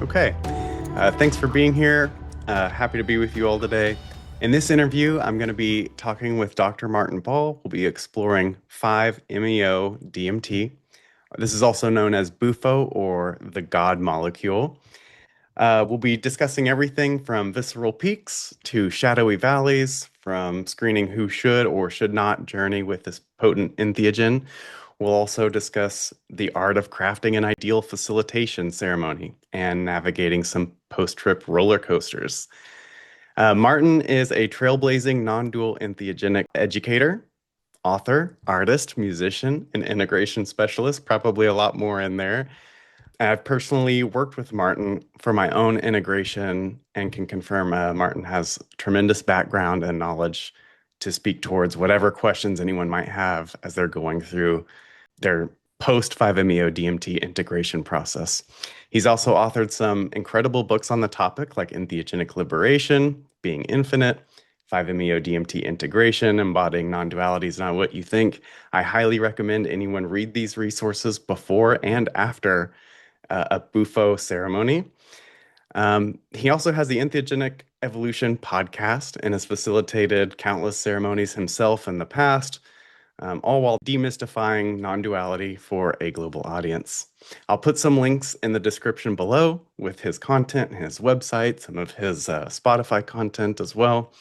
Okay. Thanks for being here. Happy to be with you all today. In this interview, I'm going to be talking with Dr. Martin Ball. We'll be exploring 5-MeO DMT. This is also known as BUFO or the God molecule. We'll be discussing everything from visceral peaks to shadowy valleys, from screening who should or should not journey with this potent entheogen. We'll also discuss the art of crafting an ideal facilitation ceremony and navigating some post-trip roller coasters. Martin is a trailblazing non-dual entheogenic educator, author, artist, musician, and integration specialist, probably a lot more in there. I've personally worked with Martin for my own integration and can confirm Martin has tremendous background and knowledge to speak towards whatever questions anyone might have as they're going through their post 5-MeO DMT integration process. He's also authored some incredible books on the topic, like Entheogenic Liberation, Being Infinite, 5-MeO DMT Integration, Embodying Non-Duality is Not What You Think. I highly recommend anyone read these resources before and after a Bufo ceremony. He also has the Entheogenic Evolution podcast and has facilitated countless ceremonies himself in the past, all while demystifying non-duality for a global audience. I'll put some links in the description below with his content, his website, some of his Spotify content as well.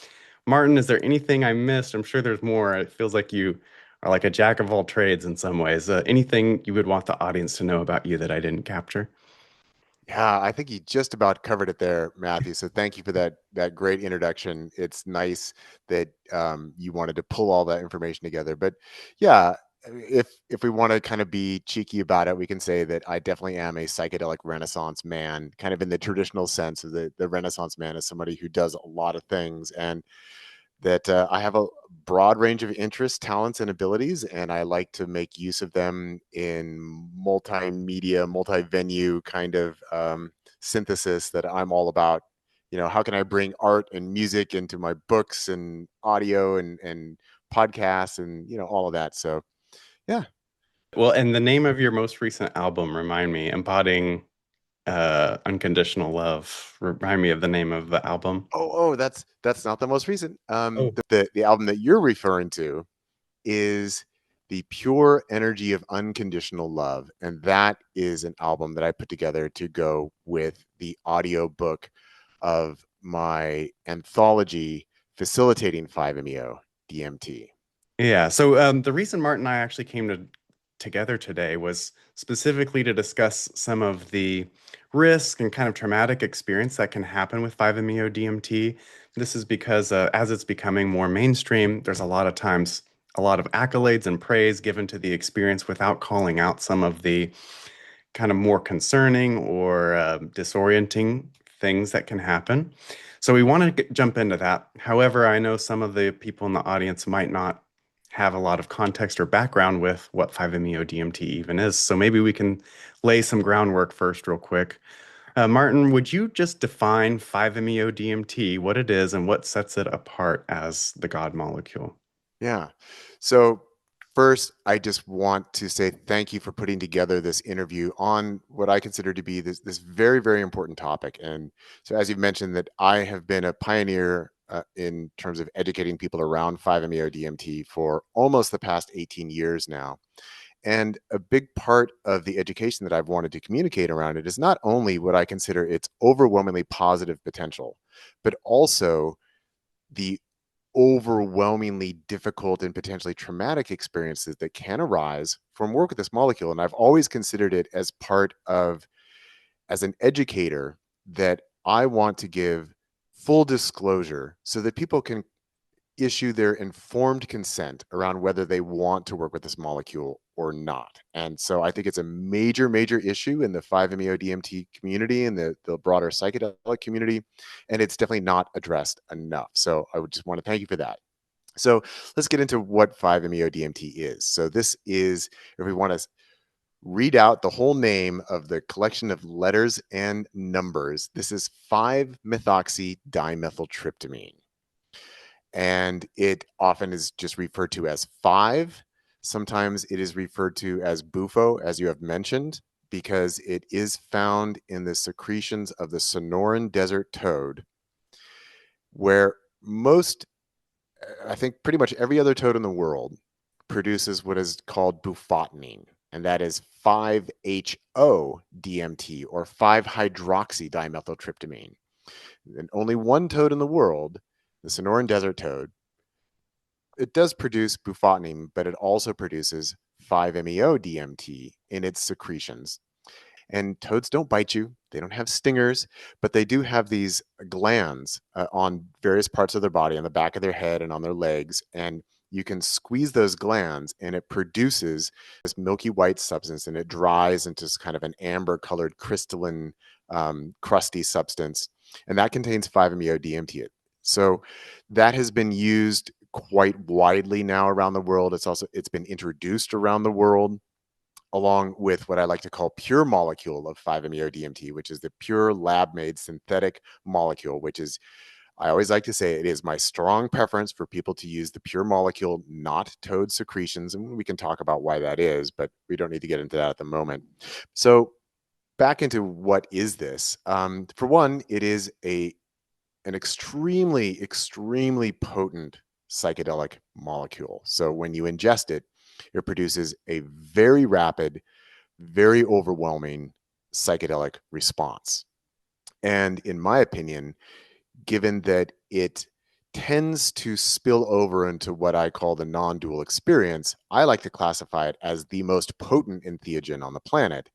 Martin, is there anything I missed? I'm sure there's more. It feels like you are like a jack of all trades in some ways. Anything you would want the audience to know about you that I didn't capture? Yeah, I think you just about covered it there, Matthew. So thank you for that great introduction. It's nice that you wanted to pull all that information together. But yeah, if we want to kind of be cheeky about it, we can say that I definitely am a psychedelic Renaissance man, kind of in the traditional sense of the Renaissance man as somebody who does a lot of things, and that I have a broad range of interests, talents, and abilities, and I like to make use of them in multimedia, multi-venue kind of synthesis that I'm all about. How can I bring art and music into my books and audio and podcasts and all of that. So yeah. Well, and the name of your most recent album, remind me, Embodying Unconditional Love. Remind me of the name of the album. That's not the most recent. Oh, The album that you're referring to is the pure energy of unconditional love. And that is an album that I put together to go with the audio book of my anthology facilitating 5-MeO DMT. yeah. So the reason Martin and I actually came together today was specifically to discuss some of the risk and kind of traumatic experience that can happen with 5-MeO DMT. This is because as it's becoming more mainstream, there's a lot of times a lot of accolades and praise given to the experience without calling out some of the kind of more concerning or disorienting things that can happen. So we want to jump into that. However, I know some of the people in the audience might not have a lot of context or background with what 5-MeO DMT even is. So maybe we can lay some groundwork first, real quick. Martin, would you just define 5-MeO DMT, what it is, and what sets it apart as the God molecule? Yeah. So first, I just want to say thank you for putting together this interview on what I consider to be this very, very important topic. And so, as you've mentioned, that I have been a pioneer in terms of educating people around 5-MeO DMT for almost the past 18 years now. And a big part of the education that I've wanted to communicate around it is not only what I consider its overwhelmingly positive potential, but also the overwhelmingly difficult and potentially traumatic experiences that can arise from work with this molecule. And I've always considered it as part of, as an educator, that I want to give full disclosure so that people can issue their informed consent around whether they want to work with this molecule or not. And so I think it's a major, major issue in the 5-MeO DMT community and the broader psychedelic community. And it's definitely not addressed enough. So I would just want to thank you for that. So let's get into what 5-MeO DMT is. So this is, if we want to read out the whole name of the collection of letters and numbers, this is 5-methoxy dimethyltryptamine. And it often is just referred to as 5. Sometimes it is referred to as BUFO, as you have mentioned. because it is found in the secretions of the Sonoran desert toad, where I think pretty much every other toad in the world produces what is called bufotenine, and that is 5-HO DMT or 5-hydroxy dimethyltryptamine. And only one toad in the world, the Sonoran desert toad, it does produce bufotenine, but it also produces 5-MeO DMT in its secretions. And toads don't bite you. They don't have stingers, but they do have these glands on various parts of their body, on the back of their head and on their legs. And you can squeeze those glands and it produces this milky white substance and it dries into kind of an amber colored crystalline crusty substance. And that contains 5-MeO DMT. So that has been used quite widely now around the world. It's been introduced around the world along with what I like to call pure molecule of 5-MeO DMT, which is the pure lab-made synthetic molecule, which is, I always like to say, it is my strong preference for people to use the pure molecule, not toad secretions. And we can talk about why that is, but we don't need to get into that at the moment. So back into what is this? For one, it is an extremely, extremely potent psychedelic molecule. So when you ingest it, it produces a very rapid, very overwhelming psychedelic response. And in my opinion, given that it tends to spill over into what I call the non dual experience, I like to classify it as the most potent entheogen on the planet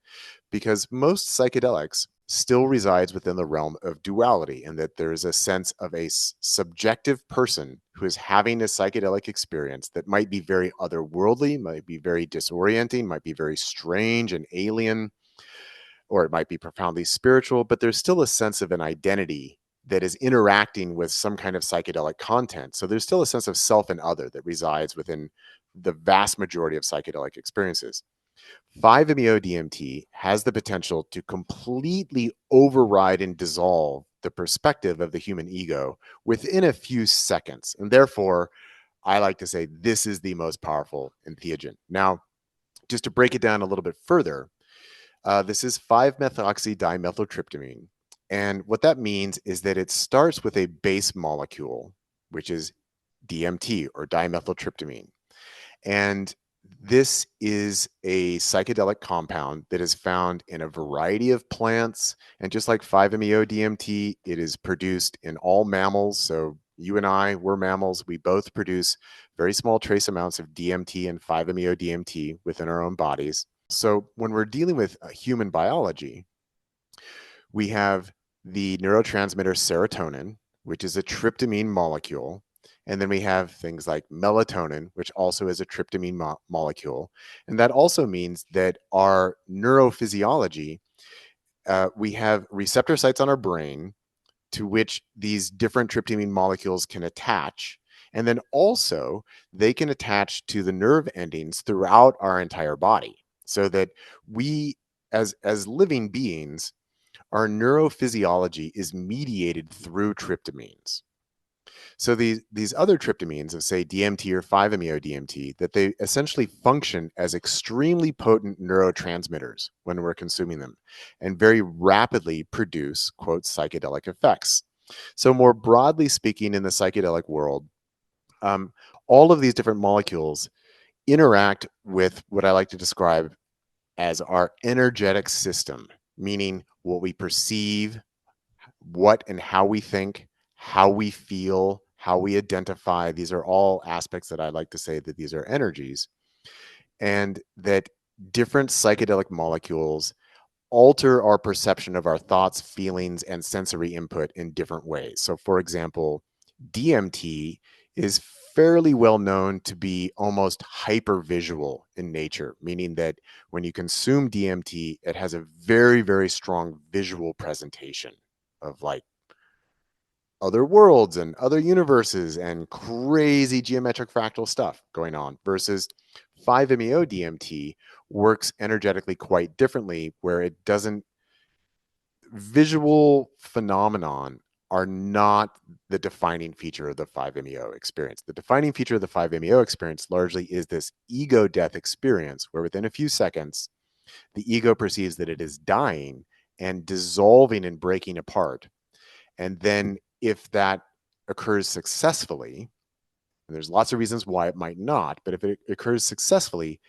because most psychedelics still resides within the realm of duality and that there is a sense of a subjective person who is having a psychedelic experience that might be very otherworldly, might be very disorienting, might be very strange and alien, or it might be profoundly spiritual, but there's still a sense of an identity that is interacting with some kind of psychedelic content. So there's still a sense of self and other that resides within the vast majority of psychedelic experiences. 5-MeO DMT has the potential to completely override and dissolve the perspective of the human ego within a few seconds. And therefore, I like to say this is the most powerful entheogen. Now, just to break it down a little bit further, this is 5-methoxy dimethyltryptamine. And what that means is that it starts with a base molecule, which is DMT or dimethyltryptamine. And this is a psychedelic compound that is found in a variety of plants. And just like 5-MeO DMT, it is produced in all mammals. So you and I, we're mammals. We both produce very small trace amounts of DMT and 5-MeO DMT within our own bodies. So when we're dealing with human biology, we have the neurotransmitter serotonin, which is a tryptamine molecule. And then we have things like melatonin, which also is a tryptamine molecule. And that also means that our neurophysiology, we have receptor sites on our brain to which these different tryptamine molecules can attach. And then also they can attach to the nerve endings throughout our entire body so that we, as living beings, our neurophysiology is mediated through tryptamines. So these other tryptamines of say DMT or 5-MeO DMT, that they essentially function as extremely potent neurotransmitters when we're consuming them and very rapidly produce, quote, psychedelic effects. So more broadly speaking in the psychedelic world, all of these different molecules interact with what I like to describe as our energetic system, meaning what we perceive, what and how we think, how we feel, how we identify. These are all aspects that I like to say that these are energies, and that different psychedelic molecules alter our perception of our thoughts, feelings, and sensory input in different ways. So, for example, DMT is fairly well known to be almost hypervisual in nature, meaning that when you consume DMT, it has a very, very strong visual presentation of like other worlds and other universes and crazy geometric fractal stuff going on versus 5-MeO DMT works energetically quite differently where it doesn't visual phenomenon are not the defining feature of the 5-MeO experience. The defining feature of the 5-MeO experience largely is this ego death experience where within a few seconds The ego perceives that it is dying and dissolving and breaking apart. And then if that occurs successfully, and there's lots of reasons why it might not, but if it occurs successfully,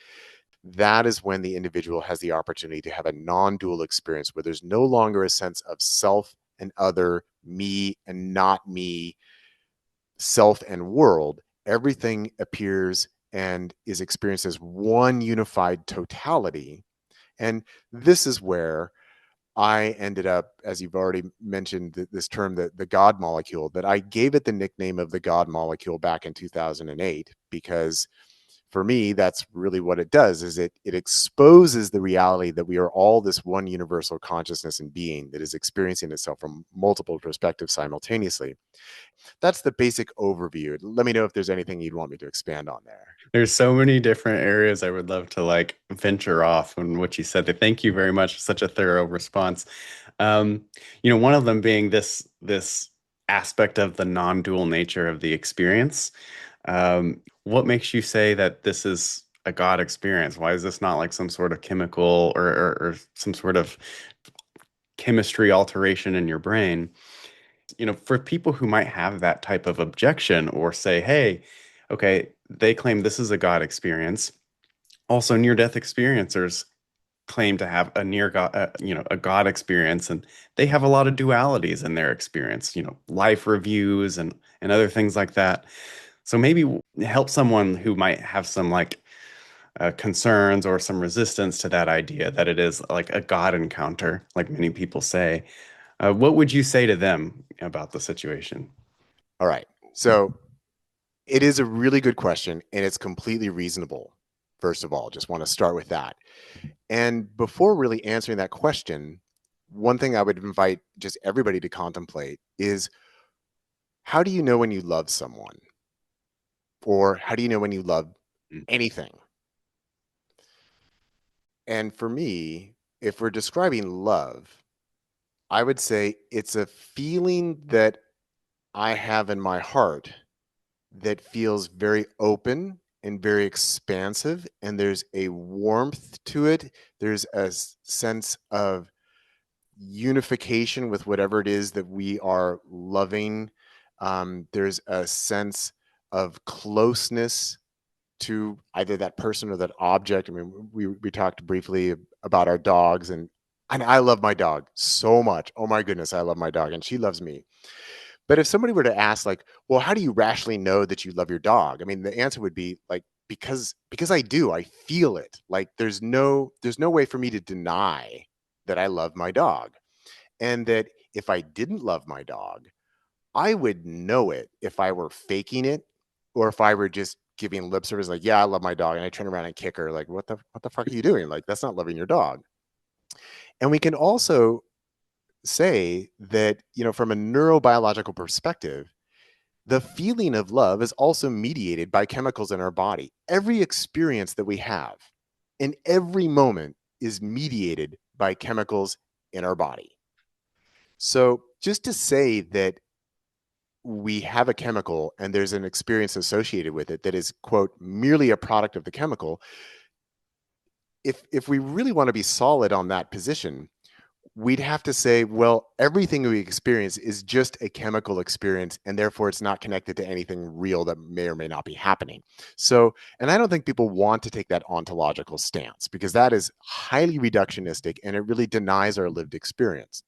that is when the individual has the opportunity to have a non-dual experience where there's no longer a sense of self and other, me and not me, self and world. Everything appears and is experienced as one unified totality. And this is where I ended up, as you've already mentioned, this term, the God molecule, that I gave it the nickname of the God molecule back in 2008, because for me, that's really what it does, is it exposes the reality that we are all this one universal consciousness and being that is experiencing itself from multiple perspectives simultaneously. That's the basic overview. Let me know if there's anything you'd want me to expand on there. There's so many different areas I would love to like venture off on what you said. Thank you very much for such a thorough response. Um, one of them being this aspect of the non-dual nature of the experience. What makes you say that this is a God experience? Why is this not like some sort of chemical or some sort of chemistry alteration in your brain? For people who might have that type of objection or say, hey, okay, they claim this is a God experience. Also, near-death experiencers claim to have a near God, a God experience, and they have a lot of dualities in their experience, life reviews and other things like that. So maybe help someone who might have some like concerns or some resistance to that idea that it is like a God encounter, like many people say. What would you say to them about the situation? All right. So it is a really good question, and it's completely reasonable. First of all, just want to start with that. And before really answering that question, one thing I would invite just everybody to contemplate is, how do you know when you love someone? Or how do you know when you love Mm. anything? And for me, if we're describing love, I would say it's a feeling that I have in my heart that feels very open and very expansive, and there's a warmth to it. There's a sense of unification with whatever it is that we are loving. There's a sense of closeness to either that person or that object. I mean, we talked briefly about our dogs, and I love my dog so much. Oh my goodness, I love my dog, and she loves me. But if somebody were to ask, like, well, how do you rationally know that you love your dog? I mean, the answer would be like, because I do. I feel it. Like there's no way for me to deny that I love my dog. And that if I didn't love my dog, I would know it if I were faking it, or if I were just giving lip service, like, yeah, I love my dog, and I turn around and kick her, like, what the fuck are you doing? Like, that's not loving your dog. And we can also say that, from a neurobiological perspective, the feeling of love is also mediated by chemicals in our body. Every experience that we have in every moment is mediated by chemicals in our body. So just to say that we have a chemical and there's an experience associated with it that is, quote, merely a product of the chemical, if we really want to be solid on that position, we'd have to say, well, everything we experience is just a chemical experience, and therefore it's not connected to anything real that may or may not be happening. So, and I don't think people want to take that ontological stance, because that is highly reductionistic and it really denies our lived experience.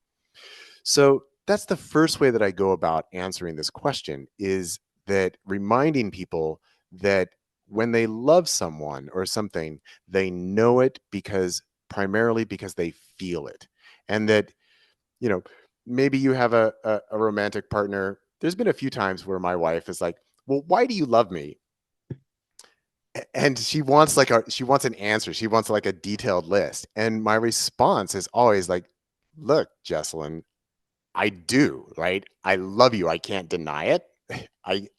So that's the first way that I go about answering this question, is that reminding people that when they love someone or something, they know it primarily because they feel it. And that, you know, maybe you have a romantic partner. There's been a few times where my wife is like, well, why do you love me? And she wants an answer. She wants like a detailed list. And my response is always like, look, Jesselyn, I do, right? I love you. I can't deny it.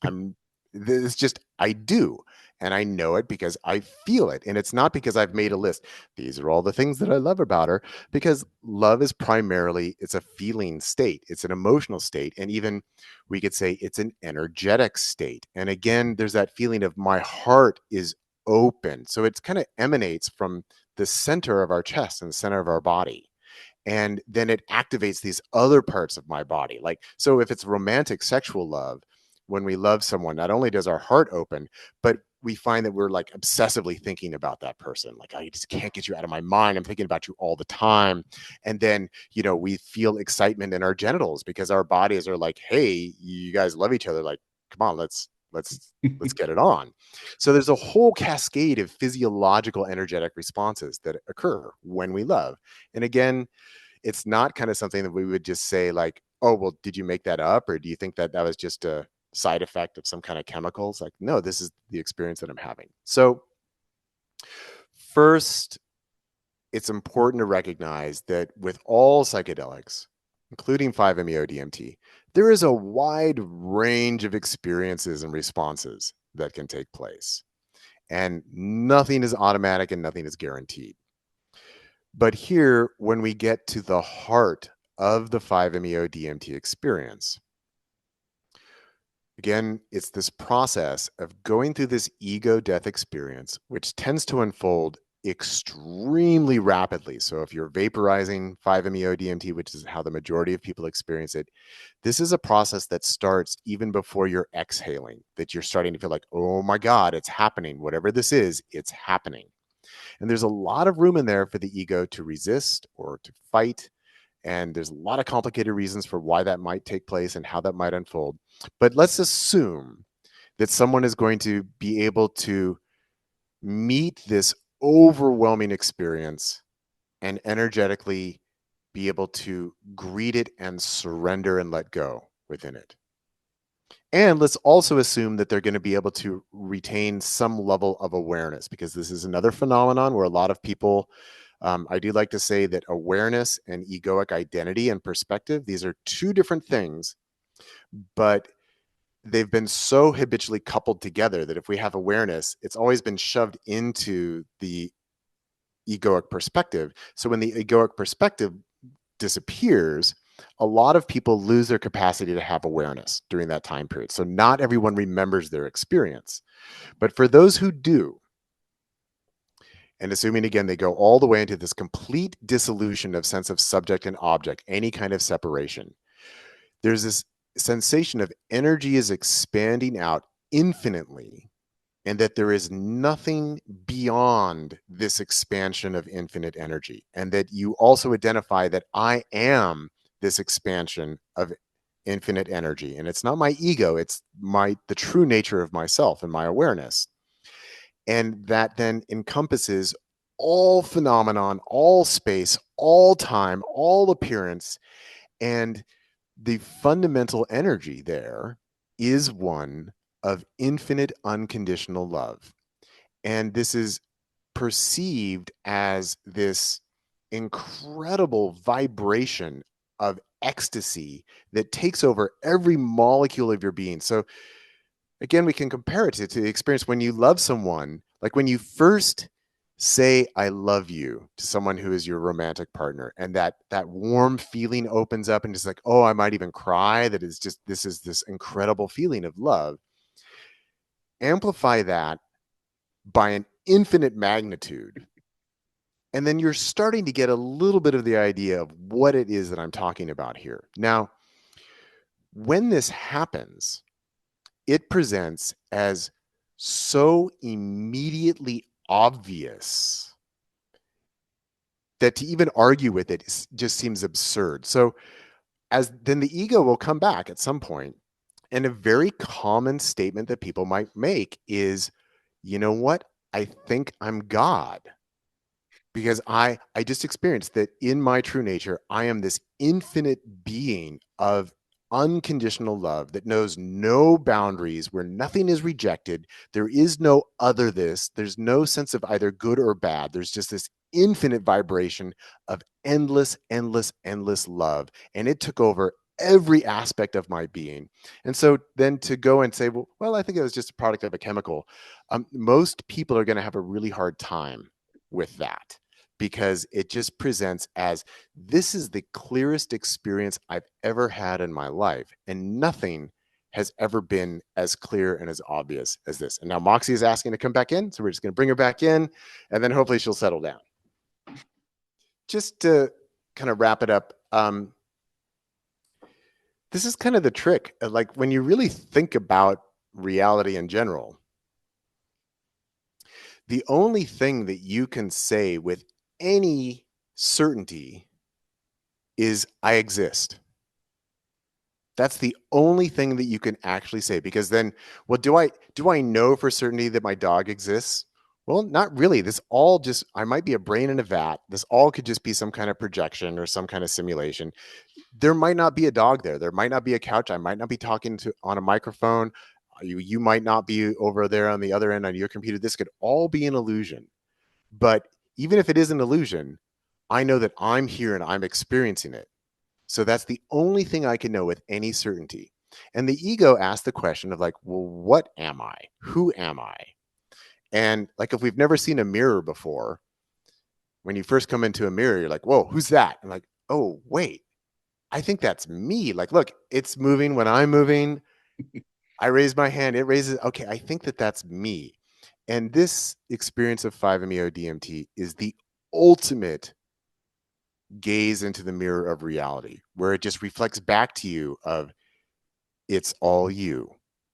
I'm it's just I do. And I know it because I feel it. And it's not because I've made a list. These are all the things that I love about her, because love is primarily, it's a feeling state. It's an emotional state. And even we could say it's an energetic state. And again, there's that feeling of my heart is open. So it's kind of emanates from the center of our chest and the center of our body. And then it activates these other parts of my body. Like, so if it's romantic sexual love, when we love someone, not only does our heart open, but we find that we're like obsessively thinking about that person. Like, I just can't get you out of my mind. I'm thinking about you all the time. And then, we feel excitement in our genitals because our bodies are like, hey, you guys love each other. Like, come on, let's get it on. So there's a whole cascade of physiological energetic responses that occur when we love. And again, it's not kind of something that we would just say like, oh, well, did you make that up? Or do you think that that was just a side effect of some kind of chemicals? Like, no, this is the experience that I'm having. So first, it's important to recognize that with all psychedelics, including 5-MeO-DMT, there is a wide range of experiences and responses that can take place. And nothing is automatic and nothing is guaranteed. But here, when we get to the heart of the 5-MeO-DMT experience, again, it's this process of going through this ego death experience, which tends to unfold extremely rapidly. So if you're vaporizing 5-MeO-DMT, which is how the majority of people experience it, this is a process that starts even before you're exhaling, that you're starting to feel like, oh my God, it's happening. Whatever this is, it's happening. And there's a lot of room in there for the ego to resist or to fight. And there's a lot of complicated reasons for why that might take place and how that might unfold. But let's assume that someone is going to be able to meet this overwhelming experience and energetically be able to greet it and surrender and let go within it. And let's also assume that they're going to be able to retain some level of awareness, because this is another phenomenon where a lot of people, I do like to say that awareness and egoic identity and perspective, these are two different things, but they've been so habitually coupled together that if we have awareness, it's always been shoved into the egoic perspective. So when the egoic perspective disappears, a lot of people lose their capacity to have awareness during that time period. So not everyone remembers their experience. But for those who do, and assuming again they go all the way into this complete dissolution of sense of subject and object, any kind of separation, there's this sensation of energy is expanding out infinitely, and that there is nothing beyond this expansion of infinite energy. And that you also identify that I am this expansion of infinite energy. And it's not my ego, it's the true nature of myself and my awareness. And that then encompasses all phenomenon, all space, all time, all appearance. And the fundamental energy there is one of infinite unconditional love. And this is perceived as this incredible vibration of ecstasy that takes over every molecule of your being. So again, we can compare it to the experience when you love someone, like when you first say I love you to someone who is your romantic partner, and that warm feeling opens up and it's like, oh, I might even cry. That is just, this is this incredible feeling of love. Amplify that by an infinite magnitude, and then you're starting to get a little bit of the idea of what it is that I'm talking about here. Now, when this happens, it presents as so immediately obvious that to even argue with it just seems absurd. So as then the ego will come back at some point, and a very common statement that people might make is, you know what? I think I'm God, because I just experienced that in my true nature, I am this infinite being of unconditional love that knows no boundaries, where nothing is rejected. There is no other this. There's no sense of either good or bad. There's just this infinite vibration of endless, endless, endless love. And it took over every aspect of my being. And so then to go and say, well, I think it was just a product of a chemical. Most people are going to have a really hard time with that, because it just presents as, this is the clearest experience I've ever had in my life. And nothing has ever been as clear and as obvious as this. And now Moxie is asking to come back in. So we're just going to bring her back in, and then hopefully she'll settle down. just to kind of wrap it up, this is kind of the trick. Like when you really think about reality in general, the only thing that you can say with any certainty is I exist. That's the only thing that you can actually say, because then, well, do I know for certainty that my dog exists? Well, not really. This all just, I might be a brain in a vat. This all could just be some kind of projection or some kind of simulation. There might not be a dog there. There might not be a couch. I might not be talking to on a microphone. You might not be over there on the other end on your computer. This could all be an illusion. But even if it is an illusion, I know that I'm here and I'm experiencing it. So that's the only thing I can know with any certainty. And the ego asks the question of like, well, what am I? Who am I? And like, if we've never seen a mirror before, when you first come into a mirror, you're like, whoa, who's that? And like, oh, wait, I think that's me. Like, look, it's moving when I'm moving. I raise my hand, it raises. Okay, I think that that's me. And this experience of 5-MeO DMT is the ultimate gaze into the mirror of reality, where it just reflects back to you of it's all you.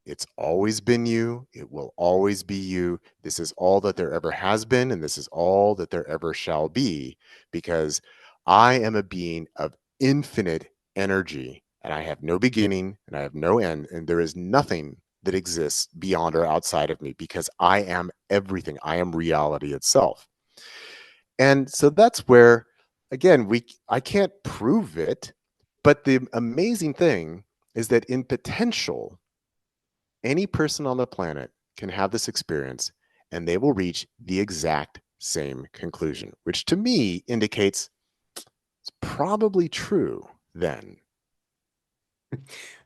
It's always been you. It will always be you. This is all that there ever has been, and this is all that there ever shall be, because I am a being of infinite energy, and I have no beginning and I have no end, and there is nothing that exists beyond or outside of me because I am everything. I am reality itself. And so that's where, again, I can't prove it, but the amazing thing is that in potential, any person on the planet can have this experience and they will reach the exact same conclusion, which to me indicates it's probably true then.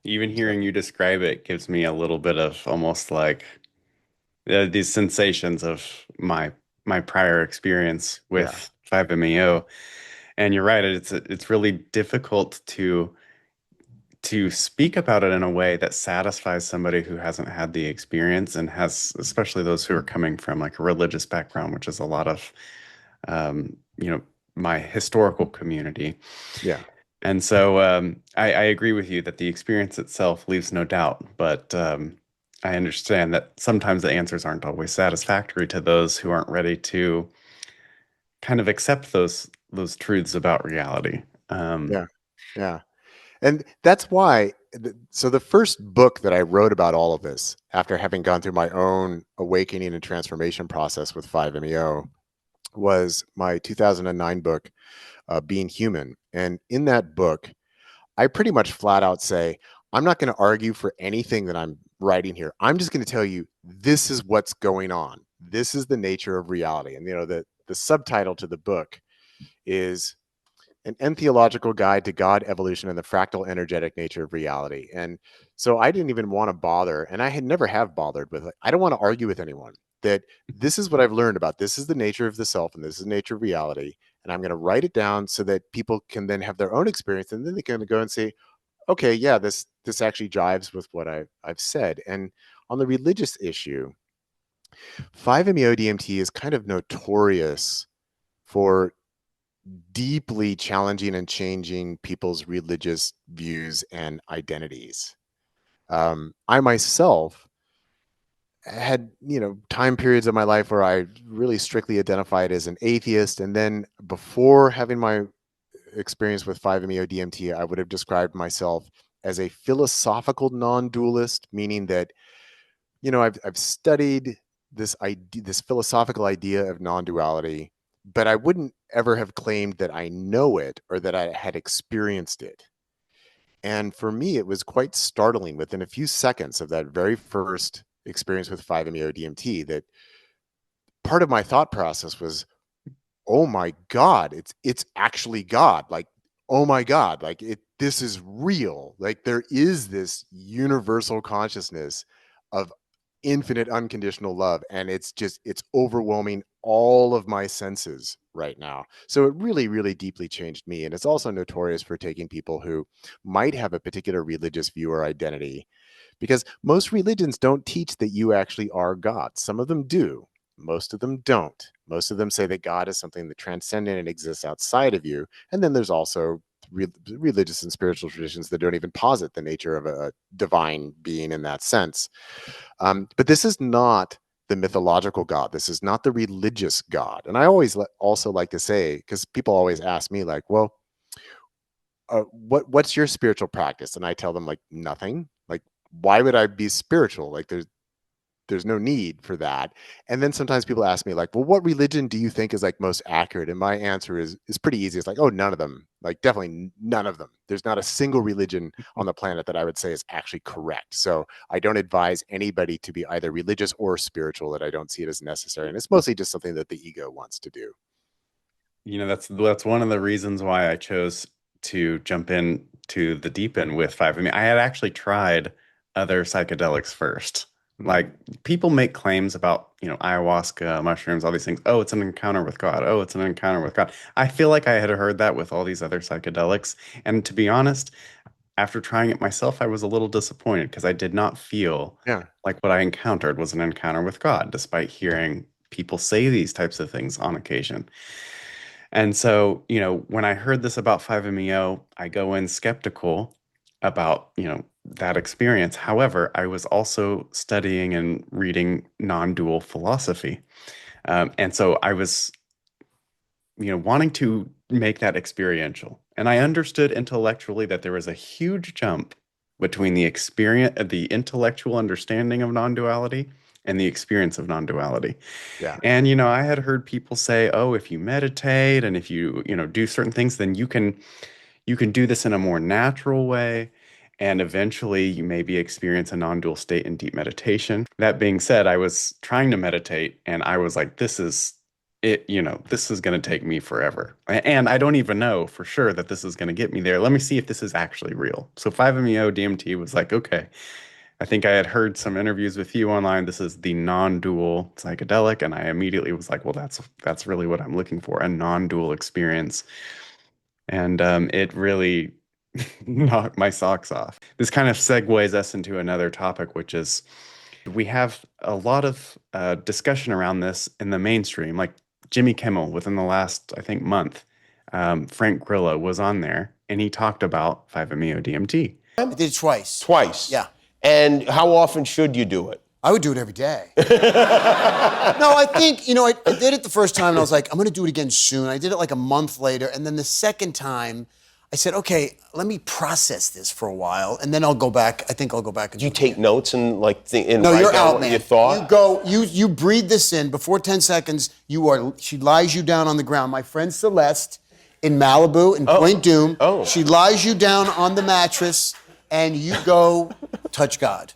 Even So, hearing you describe it gives me a little bit of almost like these sensations of my prior experience yeah, with 5-MeO. And you're right, it's really difficult to speak about it in a way that satisfies somebody who hasn't had the experience and has, especially those who are coming from like a religious background, which is a lot of my historical community. yeah, And so I agree with you that the experience itself leaves no doubt, but I understand that sometimes the answers aren't always satisfactory to those who aren't ready to kind of accept those truths about reality. yeah, yeah. And that's why. So the first book that I wrote about all of this, after having gone through my own awakening and transformation process with 5-MeO, was my 2009 book, Being Human. And in that book, I pretty much flat out say, I'm not going to argue for anything that I'm writing here. I'm just going to tell you this is what's going on. This is the nature of reality. And the subtitle to the book is An Entheological Guide to God, Evolution, and the Fractal Energetic Nature of Reality. And so I didn't even want to bother, and I had never have bothered with it. I don't want to argue with anyone that this is what I've learned about this is the nature of the self and this is the nature of reality. And I'm going to write it down so that people can then have their own experience, and then they can go and say, okay, yeah, this actually jives with what I've said. And on the religious issue, 5-MeO DMT is kind of notorious for deeply challenging and changing people's religious views and identities. I myself had, time periods of my life where I really strictly identified as an atheist. And then before having my experience with 5-MeO DMT, I would have described myself as a philosophical non-dualist, meaning that, I've studied this philosophical idea of non-duality, but I wouldn't ever have claimed that I know it or that I had experienced it. And for me, it was quite startling within a few seconds of that very first experience with 5-MeO DMT that part of my thought process was, oh my God, it's actually God. Like, oh my God, like this is real. Like there is this universal consciousness of infinite unconditional love. And it's overwhelming all of my senses right now. So it really, really deeply changed me. And it's also notorious for taking people who might have a particular religious view or identity, because most religions don't teach that you actually are God. Some of them do. Most of them don't. Most of them say that God is something that transcendent and exists outside of you. And then there's also religious and spiritual traditions that don't even posit the nature of a divine being in that sense. But this is not the mythological God. This is not the religious God. And I always also like to say, because people always ask me, like, well, what's your spiritual practice? And I tell them, like, nothing. Like, why would I be spiritual? Like, there's no need for that. And then sometimes people ask me, like, well, what religion do you think is like most accurate? And my answer is pretty easy. It's like, oh, none of them. Like, definitely none of them. There's not a single religion on the planet that I would say is actually correct. So I don't advise anybody to be either religious or spiritual, that I don't see it as necessary. And it's mostly just something that the ego wants to do. That's one of the reasons why I chose to jump in to the deep end with five. I mean, I had actually tried other psychedelics first. Like people make claims about, ayahuasca, mushrooms, all these things. Oh, it's an encounter with God. Oh, it's an encounter with God. I feel like I had heard that with all these other psychedelics. And to be honest, after trying it myself, I was a little disappointed because I did not feel Yeah. like what I encountered was an encounter with God, despite hearing people say these types of things on occasion. And so, when I heard this about 5-MeO, I go in skeptical about, that experience. However, I was also studying and reading non-dual philosophy. And so I was, wanting to make that experiential. And I understood intellectually that there was a huge jump between the intellectual understanding of non-duality and the experience of non-duality. Yeah. And I had heard people say, "Oh, if you meditate and if you, do certain things, then you can do this in a more natural way, and eventually you maybe experience a non-dual state in deep meditation." That being said, I was trying to meditate and I was like, this is it, this is going to take me forever. And I don't even know for sure that this is going to get me there. Let me see if this is actually real. So 5-MeO DMT was like, okay, I think I had heard some interviews with you online. This is the non-dual psychedelic, and I immediately was like, well, that's really what I'm looking for, a non-dual experience. And it really knocked my socks off. This kind of segues us into another topic, which is we have a lot of discussion around this in the mainstream, like Jimmy Kimmel within the last, I think, month. Frank Grillo was on there, and he talked about 5-MeO DMT. I did it twice. Twice. Yeah. And how often should you do it? I would do it every day. No, I think, I did it the first time and I was like, I'm going to do it again soon. I did it like a month later. And then the second time, I said, okay, let me process this for a while. And then I'll go back. I think I'll go back and Do you take notes and No, write you're down out, what man. you thought? You go, you breathe this in. Before 10 seconds, she lies you down on the ground. My friend Celeste in Malibu, in Point Doom, she lies you down on the mattress and you go touch God.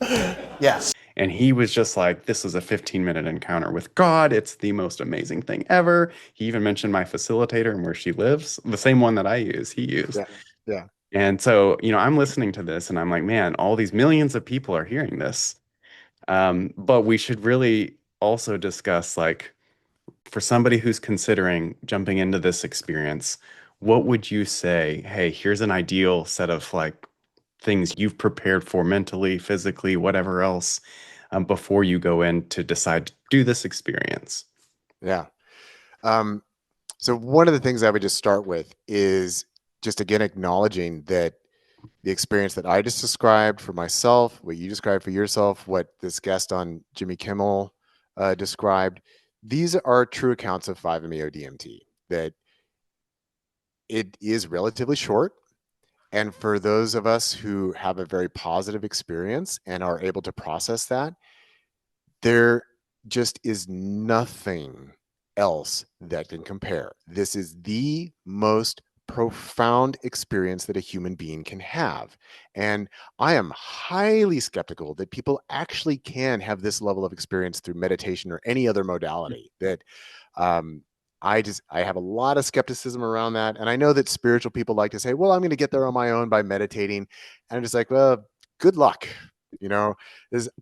Yes. And he was just like, this is a 15-minute encounter with God. It's the most amazing thing ever. He even mentioned my facilitator and where she lives, the same one that I use, he used. Yeah. Yeah. And so, I'm listening to this and I'm like, man, all these millions of people are hearing this. But we should really also discuss, like, for somebody who's considering jumping into this experience, what would you say? Hey, here's an ideal set of like things you've prepared for mentally, physically, whatever else, before you go in to decide to do this experience. Yeah. So one of the things I would just start with is just again acknowledging that the experience that I just described for myself, what you described for yourself, what this guest on Jimmy Kimmel described, these are true accounts of 5-MeO DMT. That it is relatively short. And for those of us who have a very positive experience and are able to process that, there just is nothing else that can compare. This is the most profound experience that a human being can have. And I am highly skeptical that people actually can have this level of experience through meditation or any other modality. That I have a lot of skepticism around that. And I know that spiritual people like to say, well, I'm going to get there on my own by meditating. And I'm just like, well, good luck.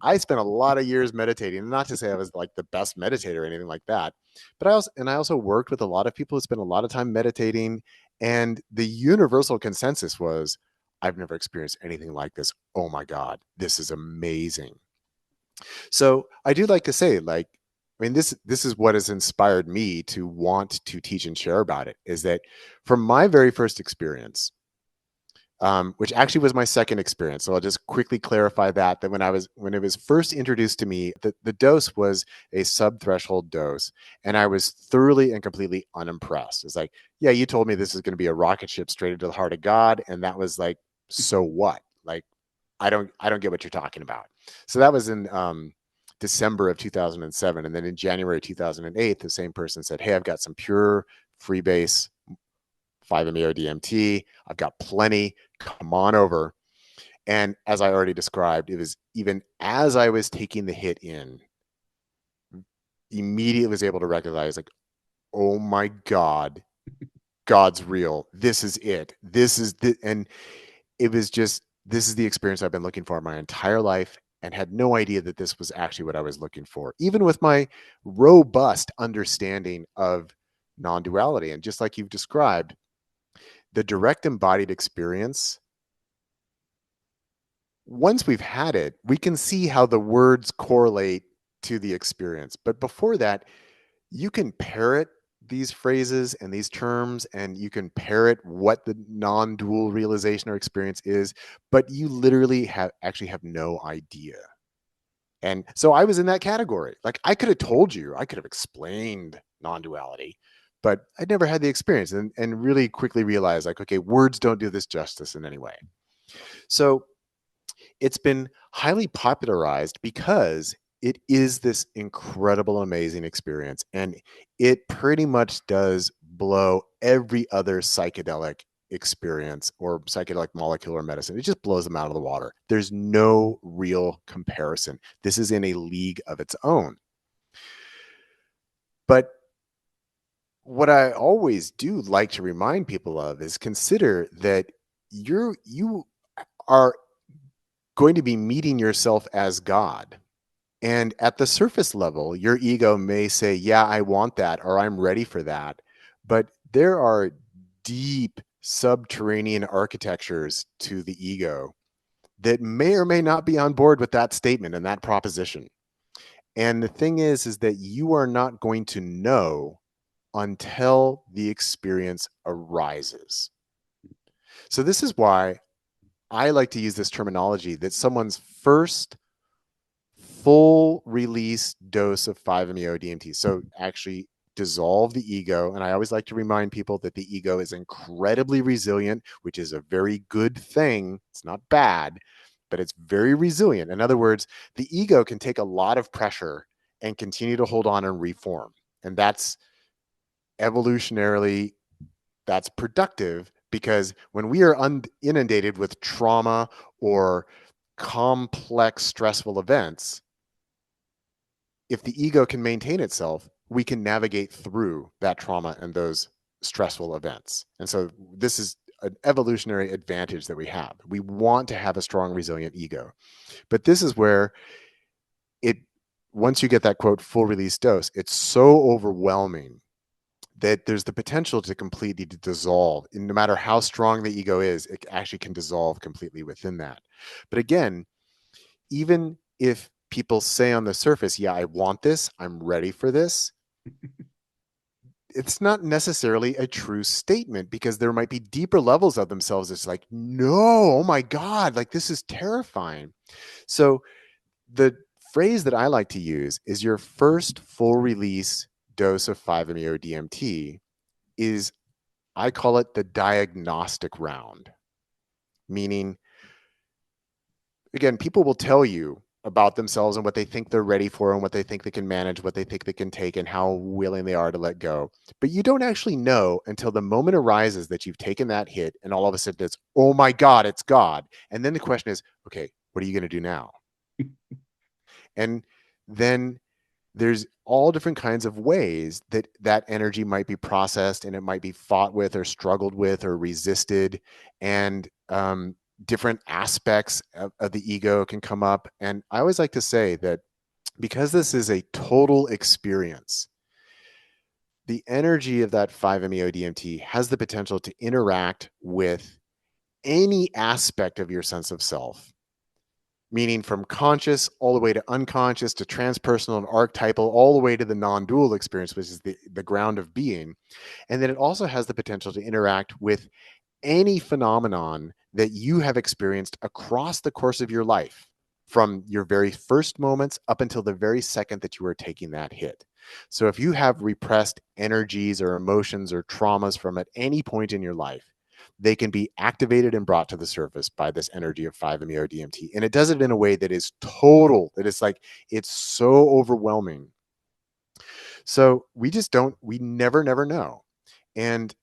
I spent a lot of years meditating, not to say I was like the best meditator or anything like that, but I also worked with a lot of people who spent a lot of time meditating, and the universal consensus was, I've never experienced anything like this. Oh my God, this is amazing. So I do like to say, like, I mean, this is what has inspired me to want to teach and share about it, is that from my very first experience, which actually was my second experience. So I'll just quickly clarify that when it was first introduced to me, the dose was a sub-threshold dose, and I was thoroughly and completely unimpressed. It's like, yeah, you told me this is going to be a rocket ship straight into the heart of God, and that was like, so what? Like, I don't get what you're talking about. So that was in December of 2007, and then in January 2008, the same person said, "Hey, I've got some pure freebase 5-MeO DMT. I've got plenty. Come on over." And as I already described, it was even as I was taking the hit in, immediately was able to recognize, like, oh my God, God's real. This is it. This is the, and it was just, this is the experience I've been looking for my entire life, and had no idea that this was actually what I was looking for, even with my robust understanding of non-duality. And just like you've described, the direct embodied experience, once we've had it, we can see how the words correlate to the experience. But before that, you can parrot these phrases and these terms, and you can parrot what the non-dual realization or experience is, but you literally have no idea. And so I was in that category. Like, I could have told you, I could have explained non-duality, but I'd never had the experience, and really quickly realized, like, okay, words don't do this justice in any way. So it's been highly popularized because it is this incredible, amazing experience. And it pretty much does blow every other psychedelic experience or psychedelic molecular medicine. It just blows them out of the water. There's no real comparison. This is in a league of its own. But what I always do like to remind people of is, consider that you are going to be meeting yourself as God. And at the surface level, your ego may say, yeah, I want that, or I'm ready for that. But there are deep subterranean architectures to the ego that may or may not be on board with that statement and that proposition. And the thing is that you are not going to know until the experience arises. So this is why I like to use this terminology, that someone's first full release dose of 5-MeO DMT. So actually dissolve the ego. And I always like to remind people that the ego is incredibly resilient, which is a very good thing. It's not bad, but it's very resilient. In other words, the ego can take a lot of pressure and continue to hold on and reform. And that's evolutionarily, that's productive, because when we are inundated with trauma or complex stressful events, if the ego can maintain itself, we can navigate through that trauma and those stressful events. And so this is an evolutionary advantage that we have. We want to have a strong, resilient ego. But this is where once you get that, quote, full release dose, it's so overwhelming that there's the potential to completely dissolve. And no matter how strong the ego is, it actually can dissolve completely within that. But again, even if people say on the surface, yeah, I want this, I'm ready for this, it's not necessarily a true statement, because there might be deeper levels of themselves. It's like, no, oh my God, like, this is terrifying. So the phrase that I like to use is, your first full release dose of 5-MeO DMT is, I call it the diagnostic round. Meaning, again, people will tell you about themselves and what they think they're ready for and what they think they can manage, what they think they can take, and how willing they are to let go. But you don't actually know until the moment arises that you've taken that hit, and all of a sudden it's, oh my God, it's God. And then the question is, okay, what are you going to do now? And then there's all different kinds of ways that that energy might be processed, and it might be fought with or struggled with or resisted. And different aspects of the ego can come up. And I always like to say that because this is a total experience, the energy of that 5-MeO DMT has the potential to interact with any aspect of your sense of self meaning from conscious all the way to unconscious to transpersonal and archetypal, all the way to the non-dual experience, which is the ground of being. And then it also has the potential to interact with any phenomenon that you have experienced across the course of your life, from your very first moments up until the very second that you are taking that hit. So if you have repressed energies or emotions or traumas from at any point in your life, they can be activated and brought to the surface by this energy of 5-MeO DMT. And it does it in a way that is total, that it's like, it's so overwhelming. So we never know. And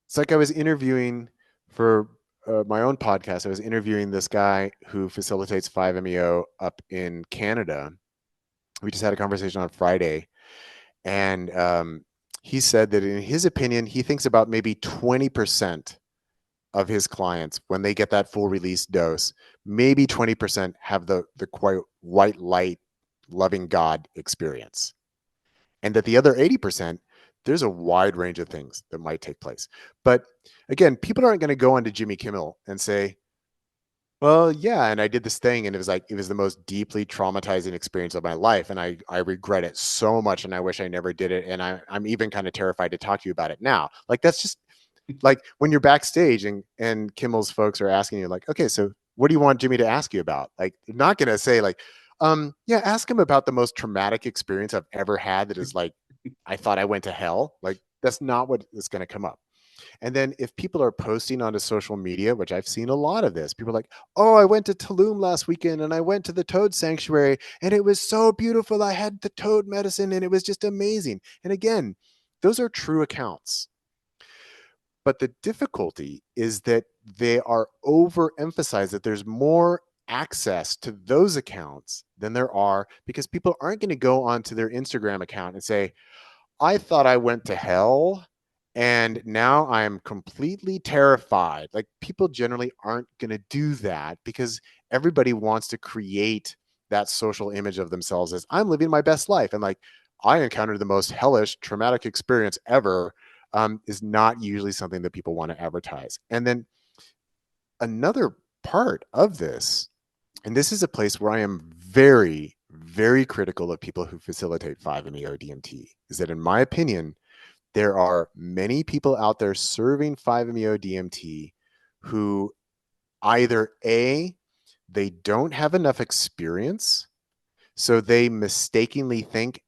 it's like I was interviewing for my own podcast. I was interviewing this guy who facilitates 5-MeO up in Canada. We just had a conversation on Friday. And he said that in his opinion, he thinks about maybe 20% of his clients, when they get that full release dose, maybe 20% have the quite white light, loving God experience. And that the other 80%, there's a wide range of things that might take place. But again, people aren't going to go onto Jimmy Kimmel and say, well, yeah, and I did this thing and it was the most deeply traumatizing experience of my life. And I regret it so much and I wish I never did it. And I'm even kind of terrified to talk to you about it now. Like, that's just like when you're backstage and Kimmel's folks are asking you like, okay, so what do you want Jimmy to ask you about? Like, you're not going to say like, yeah, ask him about the most traumatic experience I've ever had. That is like, I thought I went to hell. Like, that's not what is going to come up. And then if people are posting onto social media, which I've seen a lot of this, people are like, oh, I went to Tulum last weekend and I went to the toad sanctuary and it was so beautiful. I had the toad medicine and it was just amazing. And again, those are true accounts. But the difficulty is that they are overemphasized, that there's more access to those accounts than there are, because people aren't going to go onto their Instagram account and say, I thought I went to hell and now I'm completely terrified. Like, people generally aren't going to do that because everybody wants to create that social image of themselves as, I'm living my best life. And like, I encountered the most hellish traumatic experience ever, is not usually something that people want to advertise. And then another part of this, and this is a place where I am very, very critical of people who facilitate 5-MeO DMT, is that in my opinion, there are many people out there serving 5-MeO DMT who either A, they don't have enough experience, so they mistakenly think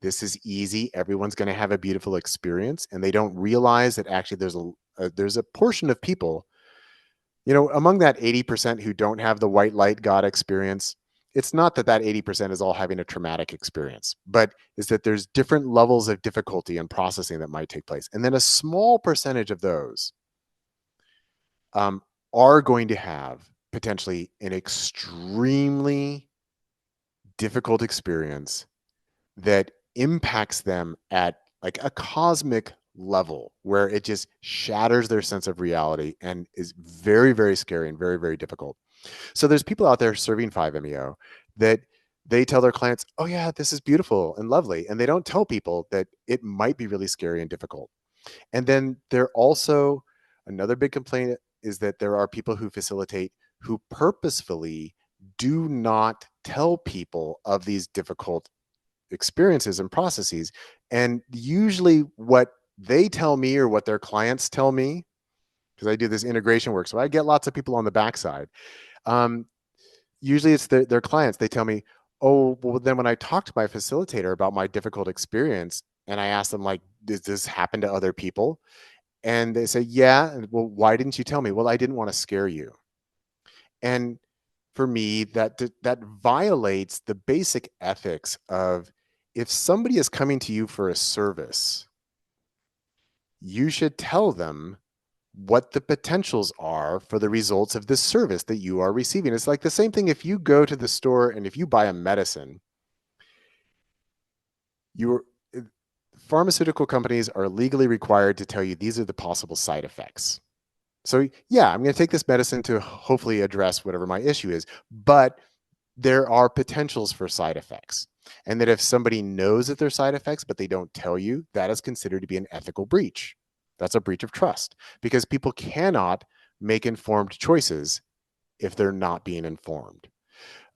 this is easy, everyone's going to have a beautiful experience, and they don't realize that actually there's a portion of people, among that 80% who don't have the white light God experience. It's not that 80% is all having a traumatic experience, but is that there's different levels of difficulty and processing that might take place. And then a small percentage of those are going to have potentially an extremely difficult experience that impacts them at like a cosmic level, where it just shatters their sense of reality and is very, very scary and very, very difficult. So there's people out there serving 5-MeO that they tell their clients, oh yeah, this is beautiful and lovely. And they don't tell people that it might be really scary and difficult. And then there also, another big complaint is that there are people who facilitate who purposefully do not tell people of these difficult experiences and processes. And usually what they tell me, or what their clients tell me, because I do this integration work, so I get lots of people on the backside. Usually it's their clients. They tell me, oh, well, then when I talk to my facilitator about my difficult experience and I ask them, like, does this happen to other people? And they say, yeah. Well, why didn't you tell me? Well, I didn't want to scare you. And for me, that violates the basic ethics of, if somebody is coming to you for a service, you should tell them what the potentials are for the results of this service that you are receiving. It's like the same thing if you go to the store and if you buy a medicine, pharmaceutical companies are legally required to tell you these are the possible side effects. So yeah, I'm going to take this medicine to hopefully address whatever my issue is, but there are potentials for side effects. And that if somebody knows that there's side effects, but they don't tell you, that is considered to be an ethical breach. That's a breach of trust, because people cannot make informed choices if they're not being informed.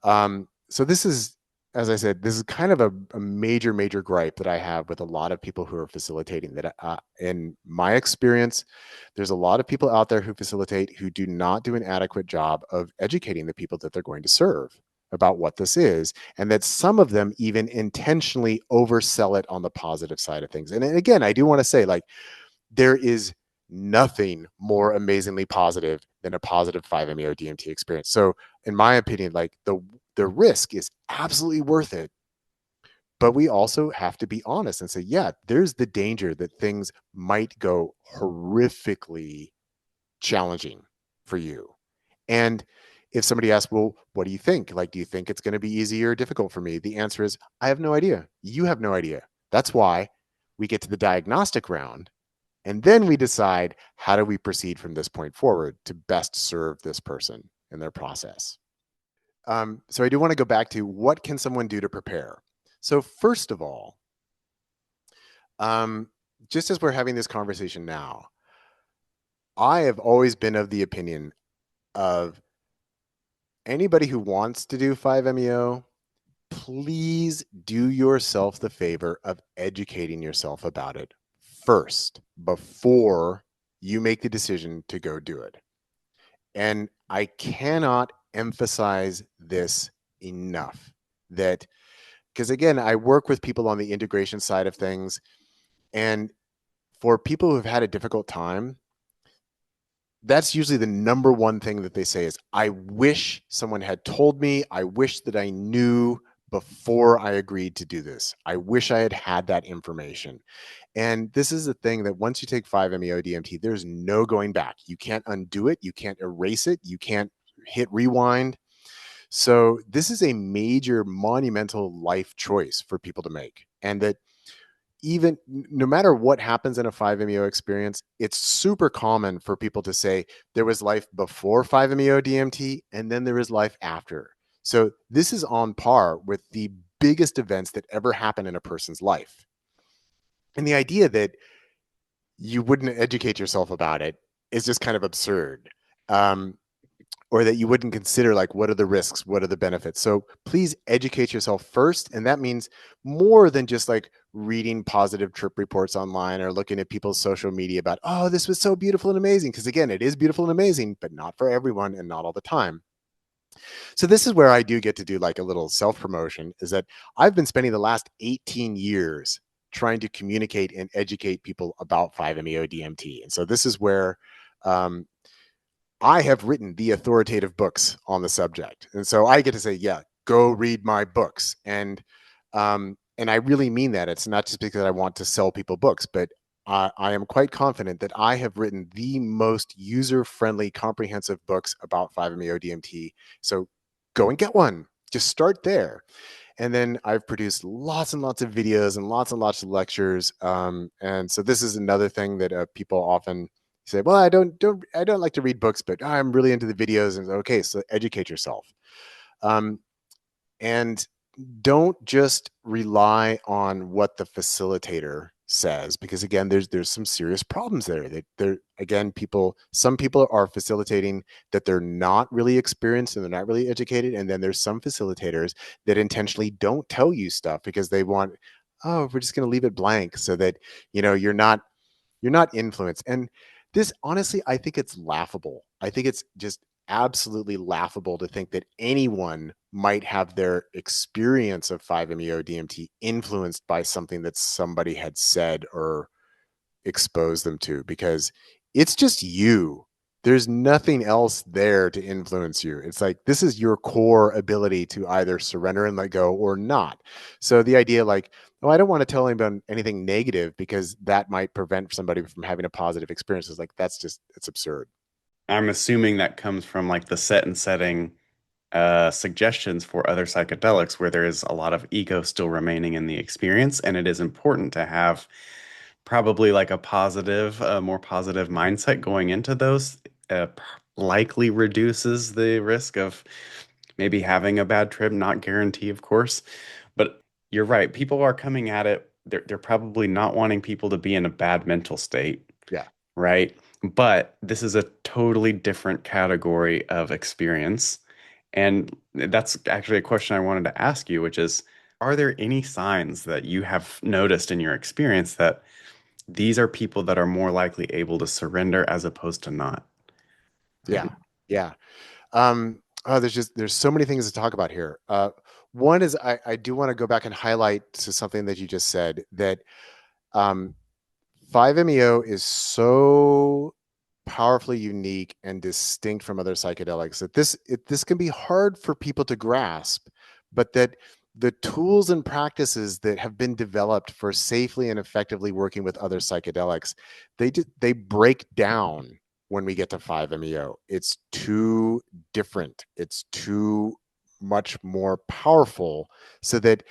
So this is, as I said, this is kind of a major, major gripe that I have with a lot of people who are facilitating. That, in my experience, there's a lot of people out there who facilitate who do not do an adequate job of educating the people that they're going to serve about what this is, and that some of them even intentionally oversell it on the positive side of things. And again, I do want to say, like, there is nothing more amazingly positive than a positive 5-MeO DMT experience. So, in my opinion, like the risk is absolutely worth it. But we also have to be honest and say, yeah, there's the danger that things might go horrifically challenging for you. And if somebody asks, well, what do you think? Like, do you think it's going to be easy or difficult for me? The answer is, I have no idea. You have no idea. That's why we get to the diagnostic round. And then we decide, how do we proceed from this point forward to best serve this person in their process? So I do want to go back to, what can someone do to prepare? So first of all, just as we're having this conversation now, I have always been of the opinion of anybody who wants to do 5-MeO, please do yourself the favor of educating yourself about it first before you make the decision to go do it. And I cannot emphasize this enough, that, because again, I work with people on the integration side of things, and for people who've had a difficult time, that's usually the number one thing that they say is, I wish someone had told me, I wish that I knew before I agreed to do this. I wish I had had that information. And this is the thing, that once you take 5-MeO DMT, there's no going back. You can't undo it. You can't erase it. You can't hit rewind. So this is a major, monumental life choice for people to make. And that even no matter what happens in a 5-MeO experience, it's super common for people to say there was life before 5-MeO DMT and then there is life after. So this is on par with the biggest events that ever happen in a person's life. And the idea that you wouldn't educate yourself about it is just kind of absurd. Or that you wouldn't consider, like, what are the risks, what are the benefits. So please educate yourself first. And that means more than just like reading positive trip reports online or looking at people's social media about, oh, this was so beautiful and amazing. Because again, it is beautiful and amazing, but not for everyone and not all the time. So this is where I do get to do like a little self-promotion, is that I've been spending the last 18 years trying to communicate and educate people about 5-MeO DMT. And so this is where I have written the authoritative books on the subject. And so I get to say, yeah, go read my books. And I really mean that. It's not just because I want to sell people books, but I am quite confident that I have written the most user-friendly, comprehensive books about 5-MeO DMT. So go and get one. Just start there. And then I've produced lots and lots of videos and lots of lectures. And so this is another thing that people often say, well, I don't like to read books, but I'm really into the videos. And okay, so educate yourself. And don't just rely on what the facilitator says, because again, there's some serious problems there. That there, again, some people are facilitating that they're not really experienced and they're not really educated, and then there's some facilitators that intentionally don't tell you stuff because they want, oh, we're just going to leave it blank so that you're not influenced. And this, honestly, I think it's laughable. I think it's just absolutely laughable to think that anyone might have their experience of 5-MeO DMT influenced by something that somebody had said or exposed them to, because it's just you. There's nothing else there to influence you. It's like, this is your core ability to either surrender and let go or not. So the idea, like, oh, I don't want to tell anybody anything negative because that might prevent somebody from having a positive experience, is like, it's absurd. I'm assuming that comes from like the set and setting suggestions for other psychedelics where there is a lot of ego still remaining in the experience, and it is important to have probably like a positive, more positive mindset going into those. Likely reduces the risk of maybe having a bad trip, not guarantee, of course. But you're right. People are coming at it. They're probably not wanting people to be in a bad mental state, Yeah. right? But this is a totally different category of experience. And that's actually a question I wanted to ask you, which is, are there any signs that you have noticed in your experience that these are people that are more likely able to surrender as opposed to not? Yeah. Yeah. There's so many things to talk about here. One is I do want to go back and highlight to something that you just said, that um, 5-MeO is so powerfully unique and distinct from other psychedelics that this can be hard for people to grasp, but that the tools and practices that have been developed for safely and effectively working with other psychedelics, they break down when we get to 5-MeO. It's too different. It's too much more powerful, so that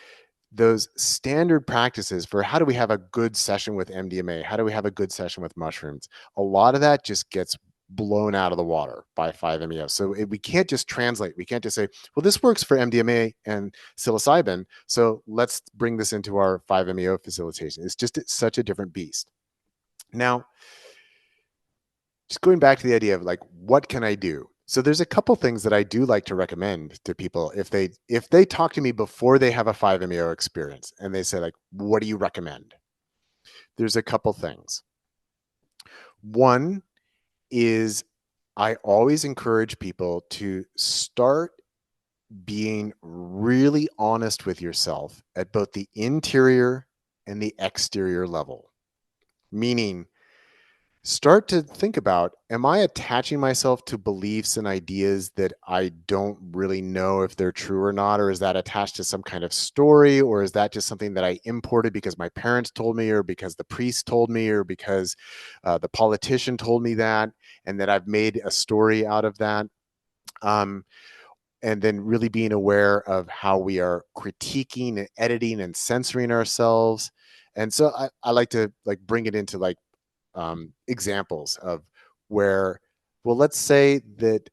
those standard practices for how do we have a good session with MDMA, how do we have a good session with mushrooms, a lot of that just gets blown out of the water by 5-MeO. So we can't just translate. We can't just say, well, this works for MDMA and psilocybin, so let's bring this into our 5-MeO facilitation. It's such a different beast. Now, just going back to the idea of like, what can I do? So there's a couple things that I do like to recommend to people if they talk to me before they have a 5-MeO experience and they say like, what do you recommend? There's a couple things. One is I always encourage people to start being really honest with yourself at both the interior and the exterior level. Meaning, start to think about, am I attaching myself to beliefs and ideas that I don't really know if they're true or not? Or is that attached to some kind of story? Or is that just something that I imported because my parents told me, or because the priest told me, or because the politician told me that, and that I've made a story out of that? And then really being aware of how we are critiquing and editing and censoring ourselves. And so I like to like bring it into like examples of where, well, let's say that,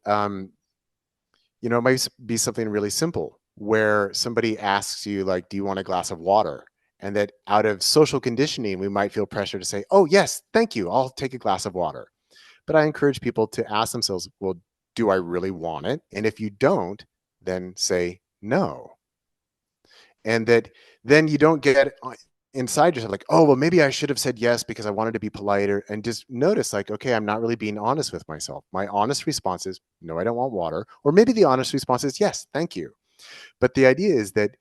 it might be something really simple where somebody asks you, like, do you want a glass of water? And that out of social conditioning, we might feel pressure to say, oh, yes, thank you. I'll take a glass of water. But I encourage people to ask themselves, well, do I really want it? And if you don't, then say no. And that then you don't get inside yourself like, oh, well, maybe I should have said yes because I wanted to be politer. And just notice like, okay, I'm not really being honest with myself. My honest response is, no, I don't want water. Or maybe the honest response is, yes, thank you. But the idea is that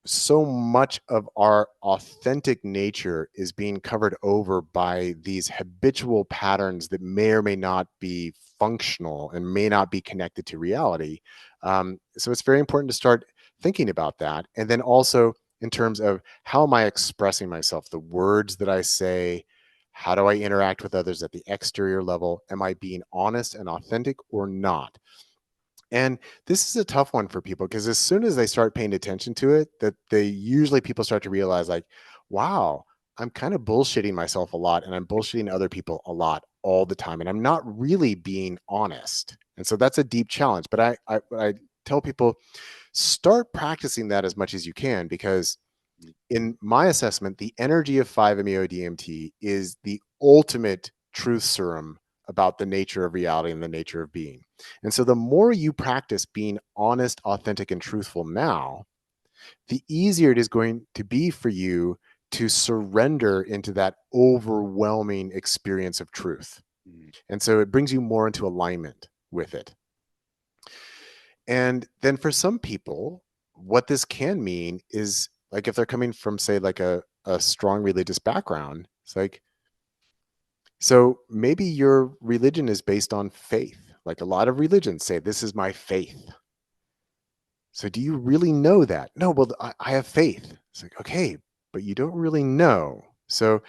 so much of our authentic nature is being covered over by these habitual patterns that may or may not be functional and may not be connected to reality. So it's very important to start thinking about that. And then also in terms of, how am I expressing myself? The words that I say, how do I interact with others at the exterior level? Am I being honest and authentic or not? And this is a tough one for people, because as soon as they start paying attention to it, that people start to realize like, wow, I'm kind of bullshitting myself a lot, and I'm bullshitting other people a lot all the time, and I'm not really being honest. And so that's a deep challenge. But I tell people, start practicing that as much as you can, because in my assessment, the energy of 5-MeO DMT is the ultimate truth serum about the nature of reality and the nature of being. And so the more you practice being honest, authentic, and truthful now, the easier it is going to be for you to surrender into that overwhelming experience of truth. And so it brings you more into alignment with it. And then for some people, what this can mean is, like, if they're coming from, say, like a strong religious background, it's like, so maybe your religion is based on faith. Like a lot of religions say, this is my faith. So do you really know that? No, well, I have faith. It's like, okay, but you don't really know. So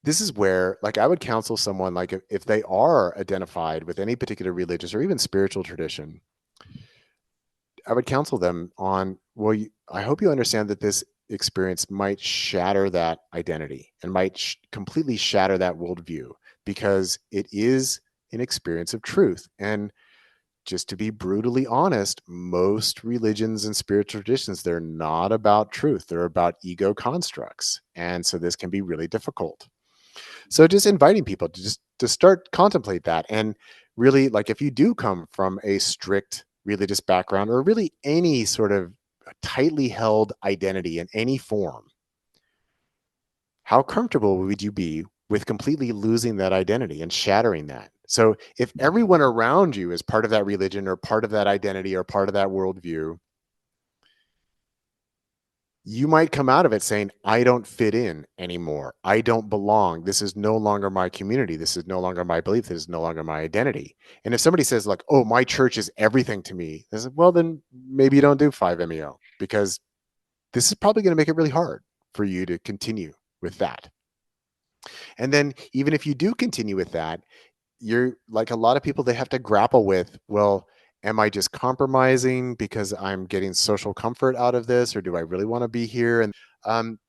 this is where, like, I would counsel someone, like, if they are identified with any particular religious or even spiritual tradition, I would counsel them on, well, I hope you understand that this experience might shatter that identity and might completely shatter that worldview, because it is an experience of truth. And just to be brutally honest, most religions and spiritual traditions, they're not about truth. They're about ego constructs. And so this can be really difficult. So just inviting people to to start contemplate that. And really, like, if you do come from a strict religious background, or really any sort of tightly held identity in any form, how comfortable would you be with completely losing that identity and shattering that? So if everyone around you is part of that religion or part of that identity or part of that worldview, you might come out of it saying, I don't fit in anymore. I don't belong. This is no longer my community. This is no longer my belief. This is no longer my identity. And if somebody says, like, oh, my church is everything to me, I said, well, then maybe you don't do 5-MeO, because this is probably going to make it really hard for you to continue with that. And then even if you do continue with that, you're like a lot of people, they have to grapple with, well, am I just compromising because I'm getting social comfort out of this, or do I really want to be here? And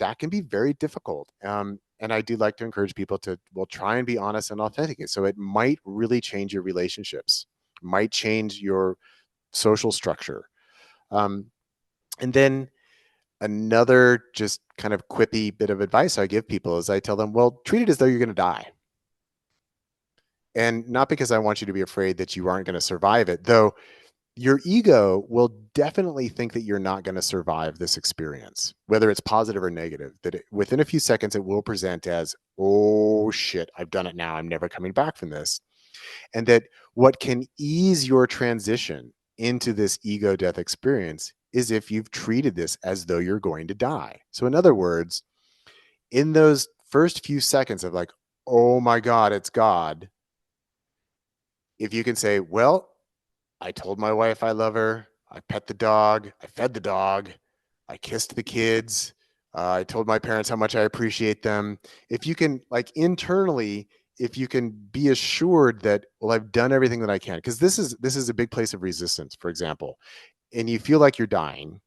that can be very difficult. And I do like to encourage people to, well, try and be honest and authentic. So it might really change your relationships, might change your social structure. And then another just kind of quippy bit of advice I give people is I tell them, well, treat it as though you're going to die. And not because I want you to be afraid that you aren't going to survive it, though your ego will definitely think that you're not going to survive this experience, whether it's positive or negative, that within a few seconds, it will present as, oh shit, I've done it now. I'm never coming back from this. And that what can ease your transition into this ego death experience is if you've treated this as though you're going to die. So in other words, in those first few seconds of like, oh my God, it's God, if you can say, well, I told my wife I love her, I pet the dog, I fed the dog, I kissed the kids, I told my parents how much I appreciate them. If you can, like, internally, if you can be assured that, well, I've done everything that I can, because this is a big place of resistance, for example, and you feel like you're dying,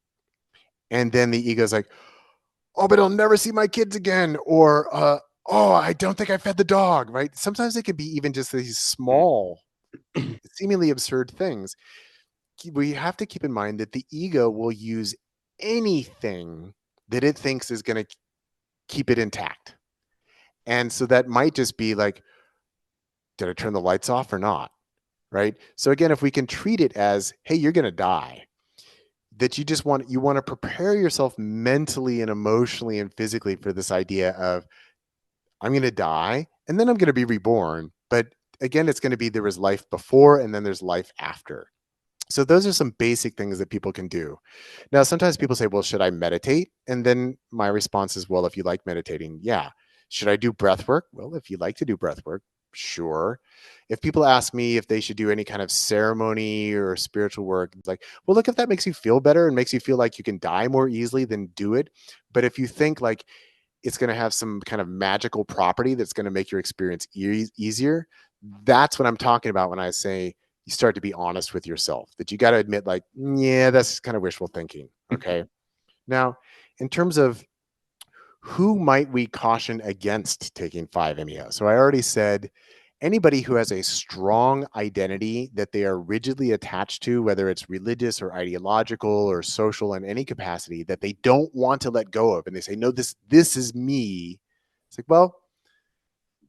and then the ego's like, oh, but I'll never see my kids again, or oh, I don't think I fed the dog, right? Sometimes it can be even just these small, seemingly absurd things. We have to keep in mind that the ego will use anything that it thinks is going to keep it intact. And so that might just be like, did I turn the lights off or not? Right. So again, if we can treat it as, hey, you're going to die, that you want to prepare yourself mentally and emotionally and physically for this idea of, I'm going to die and then I'm going to be reborn. But again, it's going to be, there was life before and then there's life after. So those are some basic things that people can do. Now, sometimes people say, well, should I meditate? And then my response is, well, if you like meditating, yeah. Should I do breath work? Well, if you like to do breath work, sure. If people ask me if they should do any kind of ceremony or spiritual work, it's like, well, look, if that makes you feel better and makes you feel like you can die more easily, then do it. But if you think like it's going to have some kind of magical property that's going to make your experience easier, that's what I'm talking about when I say you start to be honest with yourself, that you got to admit, like, yeah, that's kind of wishful thinking. Okay. Now, in terms of who might we caution against taking 5-MeO? So I already said anybody who has a strong identity that they are rigidly attached to, whether it's religious or ideological or social in any capacity, that they don't want to let go of. And they say, no, this is me. It's like, well,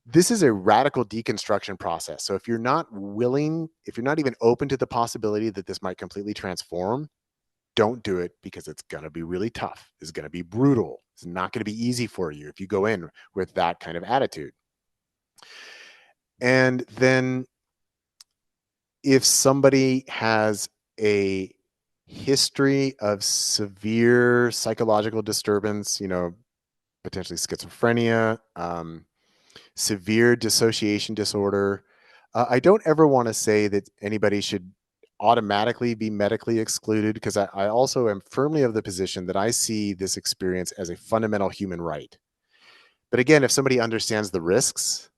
this is a radical deconstruction process. So if you're not willing, if you're not even open to the possibility that this might completely transform, don't do it, because it's going to be really tough. It's going to be brutal. It's not going to be easy for you if you go in with that kind of attitude. And then if somebody has a history of severe psychological disturbance, potentially schizophrenia, severe dissociation disorder, I don't ever want to say that anybody should automatically be medically excluded, because I also am firmly of the position that I see this experience as a fundamental human right. But again, if somebody understands the risks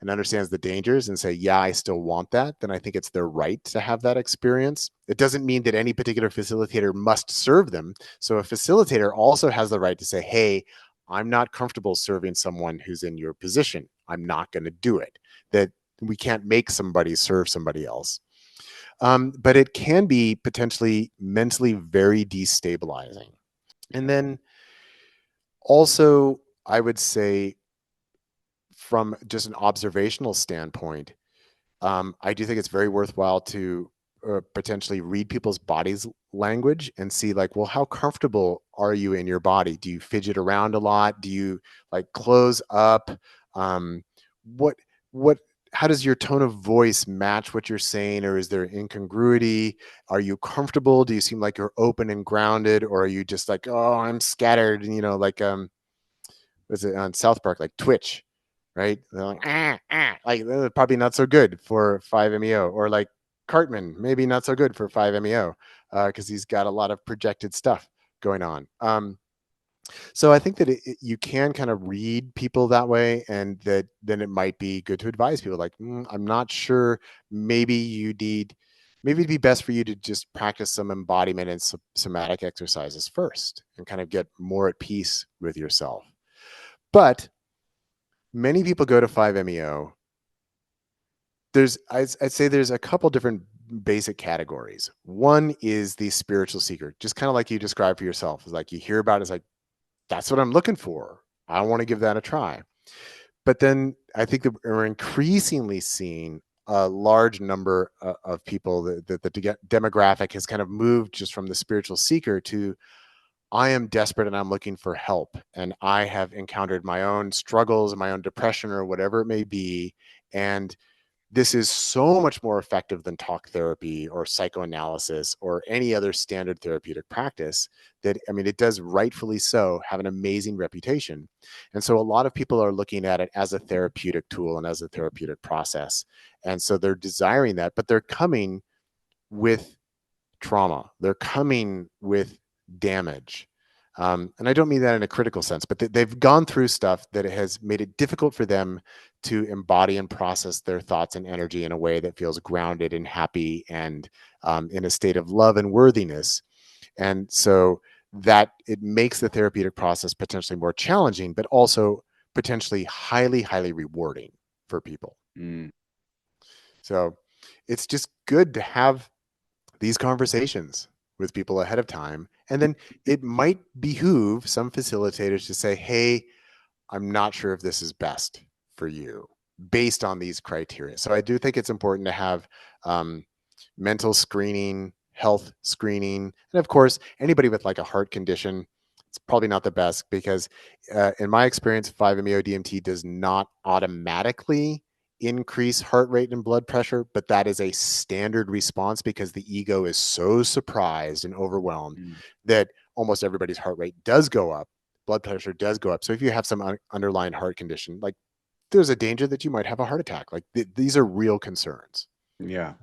and understands the dangers and say, yeah, I still want that, then I think it's their right to have that experience. It doesn't mean that any particular facilitator must serve them. So a facilitator also has the right to say, hey, I'm not comfortable serving someone who's in your position. I'm not going to do it. That we can't make somebody serve somebody else. But it can be potentially mentally very destabilizing. And then also, I would say from just an observational standpoint, I do think it's very worthwhile to potentially read people's bodies language and see like, well, how comfortable are you in your body? Do you fidget around a lot? Do you like close up? Um, what what how does your tone of voice match what you're saying, or is there incongruity? Are you comfortable? Do you seem like you're open and grounded, or are you just like, oh, I'm scattered? And, like was it on South Park, like Twitch, right? They're like, like probably not so good for 5-MeO, or like Cartman, maybe not so good for 5-MeO because he's got a lot of projected stuff going on. So I think that you can kind of read people that way, and that then it might be good to advise people like, I'm not sure, maybe it'd be best for you to just practice some embodiment and somatic exercises first and kind of get more at peace with yourself. But many people go to 5-MeO. I'd say there's a couple different basic categories. One is the spiritual seeker, just kind of like you described for yourself. It's like you hear about it, it's like, that's what I'm looking for. I want to give that a try. But then I think that we're increasingly seeing a large number of people that the demographic has kind of moved just from the spiritual seeker to, I am desperate and I'm looking for help. And I have encountered my own struggles and my own depression or whatever it may be. And this is so much more effective than talk therapy or psychoanalysis or any other standard therapeutic practice that, I mean, it does rightfully so have an amazing reputation. And so a lot of people are looking at it as a therapeutic tool and as a therapeutic process. And so they're desiring that, but they're coming with trauma. They're coming with damage. And I don't mean that in a critical sense, but they've gone through stuff that has made it difficult for them to embody and process their thoughts and energy in a way that feels grounded and happy and in a state of love and worthiness. And so that it makes the therapeutic process potentially more challenging, but also potentially highly, highly rewarding for people. So it's just good to have these conversations with people ahead of time. And then it might behoove some facilitators to say, hey, I'm not sure if this is best for you based on these criteria. So I do think it's important to have mental screening, health screening. And of course, anybody with like a heart condition, it's probably not the best because in my experience, 5-MeO DMT does not automatically increase heart rate and blood pressure, but that is a standard response because the ego is so surprised and overwhelmed that almost everybody's heart rate does go up, blood pressure does go up. So if you have some underlying heart condition, like there's a danger that you might have a heart attack. Like these are real concerns. Yeah.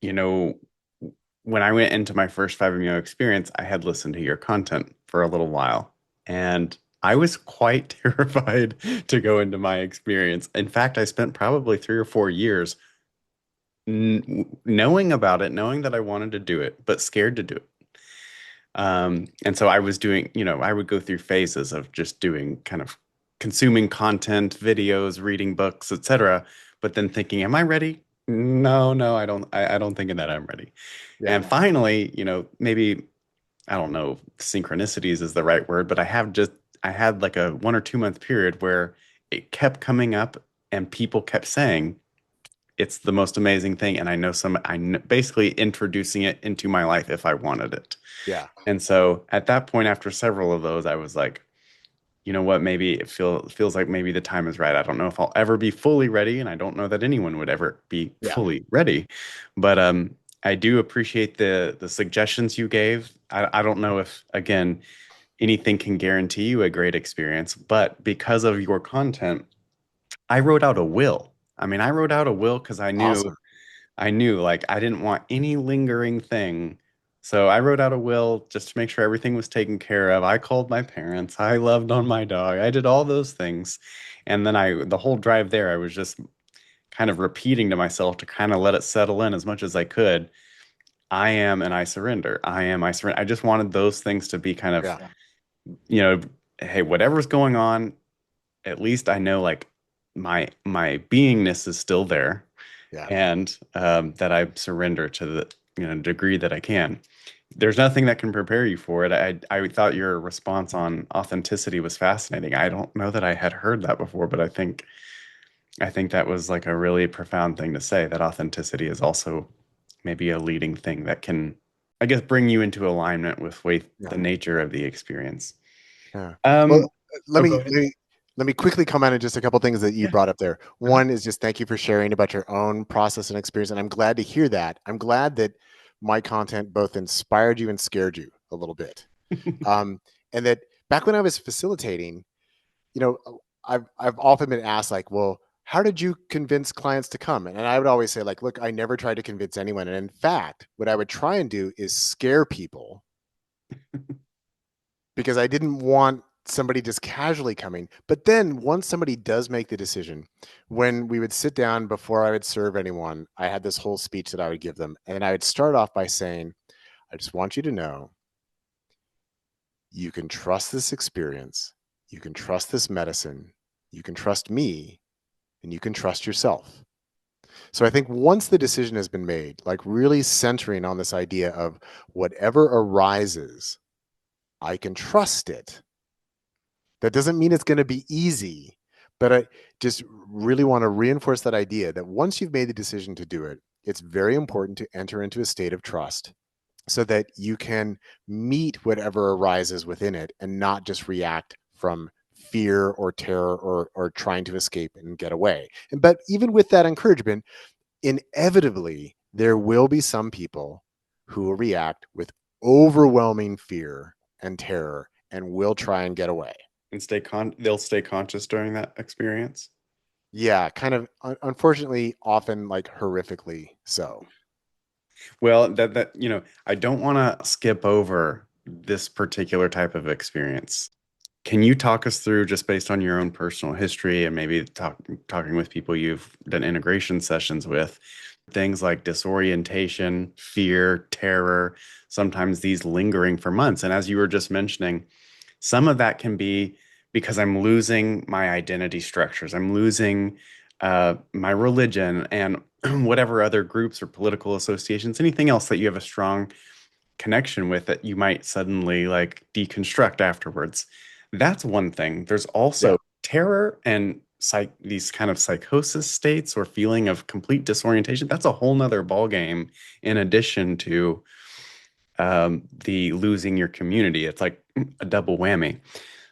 When I went into my first 5-MeO experience, I had listened to your content for a little while, and I was quite terrified to go into my experience. In fact, I spent probably 3 or 4 years knowing about it, knowing that I wanted to do it, but scared to do it. And so I was doing, I would go through phases of just doing kind of consuming content, videos, reading books, etc. But then thinking, am I ready? No, I don't think that I'm ready. Yeah. And finally, maybe, I don't know if synchronicities is the right word, but I had like a 1 or 2 month period where it kept coming up and people kept saying, it's the most amazing thing. And basically introducing it into my life if I wanted it. Yeah. And so at that point, after several of those, I was like, you know what, maybe it feels like maybe the time is right. I don't know if I'll ever be fully ready, and I don't know that anyone would ever be fully ready. But I do appreciate the suggestions you gave. I don't know if, again, anything can guarantee you a great experience, but because of your content, I wrote out a will. I wrote out a will because I knew Awesome. like I didn't want any lingering thing. So I wrote out a will just to make sure everything was taken care of. I called my parents. I loved on my dog. I did all those things. And then the whole drive there, I was just kind of repeating to myself to kind of let it settle in as much as I could. I am and I surrender. I am, I surrender. I just wanted those things to be kind of, hey, whatever's going on, at least I know like my beingness is still there. Yeah. And that I surrender to the degree that I can. There's nothing that can prepare you for it. I thought your response on authenticity was fascinating. I don't know that I had heard that before, but I think I think that was like a really profound thing to say, that authenticity is also maybe a leading thing that can, I guess, bring you into alignment with Yeah. the nature of the experience. Yeah. Well, Um, let oh, go me ahead. let me let me quickly comment on just a couple things that you Yeah. brought up there. Uh-huh. One is just thank you for sharing about your own process and experience, and I'm glad to hear that. I'm glad that my content both inspired you and scared you a little bit. And that back when I was facilitating, you know, I've often been asked like, well, how did you convince clients to come? And I would always say like, look, I never tried to convince anyone. And in fact, what I would try and do is scare people because I didn't want somebody just casually coming. But then once somebody does make the decision, when we would sit down before I would serve anyone, I had this whole speech that I would give them. And I would start off by saying, I just want you to know you can trust this experience, you can trust this medicine, you can trust me, and you can trust yourself. So I think once the decision has been made, like really centering on this idea of whatever arises, I can trust it. That doesn't mean it's going to be easy, but I just really want to reinforce that idea that once you've made the decision to do it, it's very important to enter into a state of trust so that you can meet whatever arises within it and not just react from fear or terror or trying to escape and get away. And but even with that encouragement, inevitably there will be some people who will react with overwhelming fear and terror and will try and get away. And they'll stay conscious during that experience. Yeah, kind of unfortunately, often like horrifically so. Well, I don't want to skip over this particular type of experience. Can you talk us through, just based on your own personal history and maybe talking with people you've done integration sessions with, things like disorientation, fear, terror, sometimes these lingering for months. And as you were just mentioning, some of that can be because I'm losing my identity structures. I'm losing my religion and whatever other groups or political associations, anything else that you have a strong connection with that you might suddenly like deconstruct afterwards. That's one thing. There's Yeah. also terror and these kind of psychosis states or feeling of complete disorientation. That's a whole nother ballgame in addition to the losing your community. It's like a double whammy.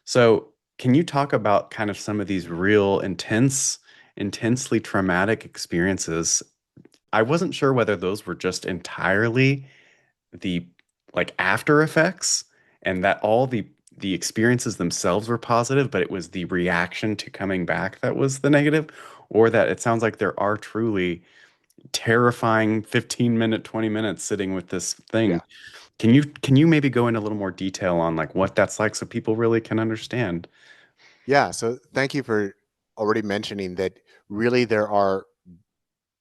So, can you talk about kind of some of these real intensely traumatic experiences? I wasn't sure whether those were just entirely the like after effects and that all the experiences themselves were positive, but it was the reaction to coming back that was the negative, or that it sounds like there are truly terrifying 15-minute, 20 minutes sitting with this Yeah. thing. Can you maybe go into a little more detail on like what that's like so people really can understand? Yeah. So thank you for already mentioning that really there are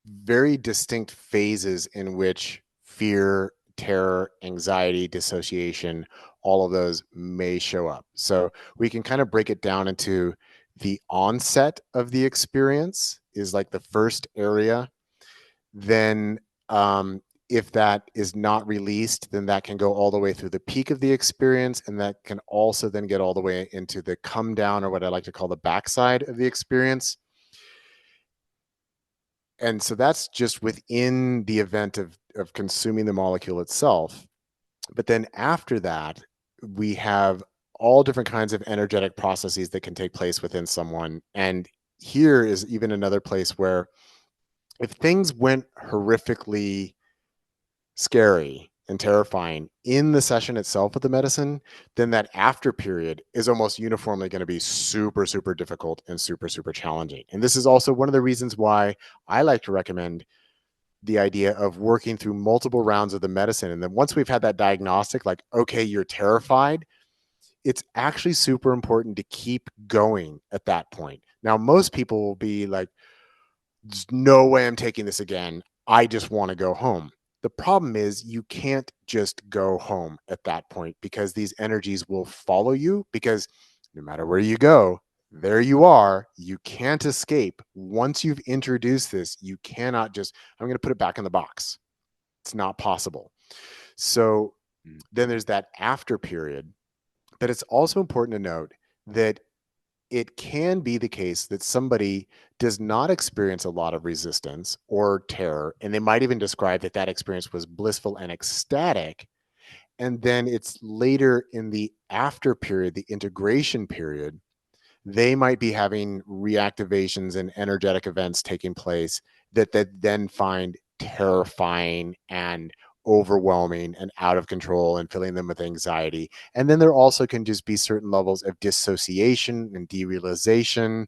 very distinct phases in which fear, terror, anxiety, dissociation, all of those may show up. So we can kind of break it down into the onset of the experience is like the first area. Then, if that is not released, then that can go all the way through the peak of the experience. And that can also then get all the way into the come down, or what I like to call the backside of the experience. And so that's just within the event of consuming the molecule itself. But then after that, we have all different kinds of energetic processes that can take place within someone. And here is even another place where if things went horrifically scary and terrifying in the session itself with the medicine, then that after period is almost uniformly going to be super, super difficult and super, super challenging. And this is also one of the reasons why I like to recommend the idea of working through multiple rounds of the medicine. And then once we've had that diagnostic, like, okay, you're terrified, it's actually super important to keep going at that point. Now, most people will be like, there's no way I'm taking this again. I just want to go home. The problem is you can't just go home at that point because these energies will follow you because no matter where you go, there you are. You can't escape. Once you've introduced this, you cannot just, I'm going to put it back in the box. It's not possible. So Mm. then there's that after period. But it's also important to note that it can be the case that somebody does not experience a lot of resistance or terror, and they might even describe that that experience was blissful and ecstatic. And then it's later in the after period, the integration period, they might be having reactivations and energetic events taking place that they then find terrifying and overwhelming and out of control and filling them with anxiety. And then there also can just be certain levels of dissociation and derealization,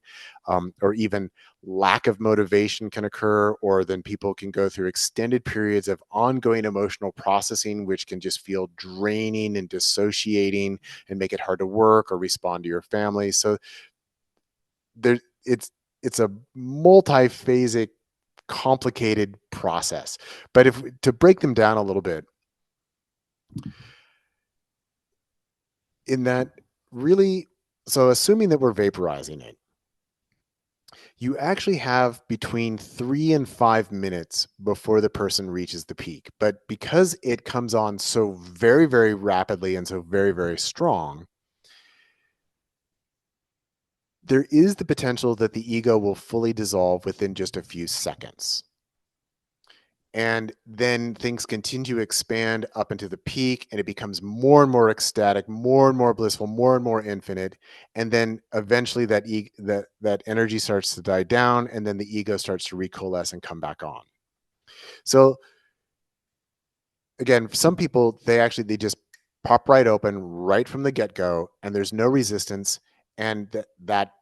or even lack of motivation can occur, or then people can go through extended periods of ongoing emotional processing, which can just feel draining and dissociating and make it hard to work or respond to your family. So there, it's a multi-phasic, complicated process. But if to break them down a little bit, in that really, so assuming that we're vaporizing it, you actually have between 3 and 5 minutes before the person reaches the peak. But because it comes on so very, very rapidly and so very, very strong, there is the potential that the ego will fully dissolve within just a few seconds. And then things continue to expand up into the peak, and it becomes more and more ecstatic, more and more blissful, more and more infinite. And then eventually that energy starts to die down, and then the ego starts to recoalesce and come back on. So again, for some people, they just pop right open right from the get-go, and there's no resistance. And that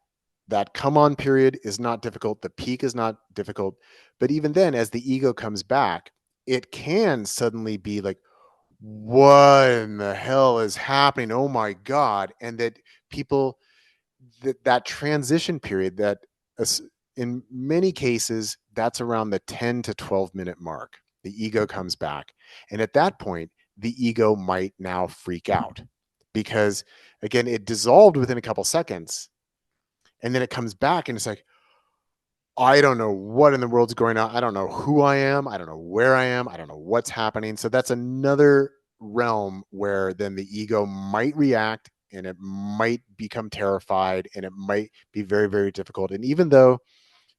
come on period is not difficult. The peak is not difficult. But even then, as the ego comes back, it can suddenly be like, what in the hell is happening? Oh my God. And that people, that transition period, that in many cases, that's around the 10 to 12 minute mark. The ego comes back. And at that point, the ego might now freak out because, again, it dissolved within a couple seconds. And then it comes back and it's like, I don't know what in the world's going on. I don't know who I am. I don't know where I am. I don't know what's happening. So that's another realm where then the ego might react and it might become terrified and it might be very, very difficult. And even though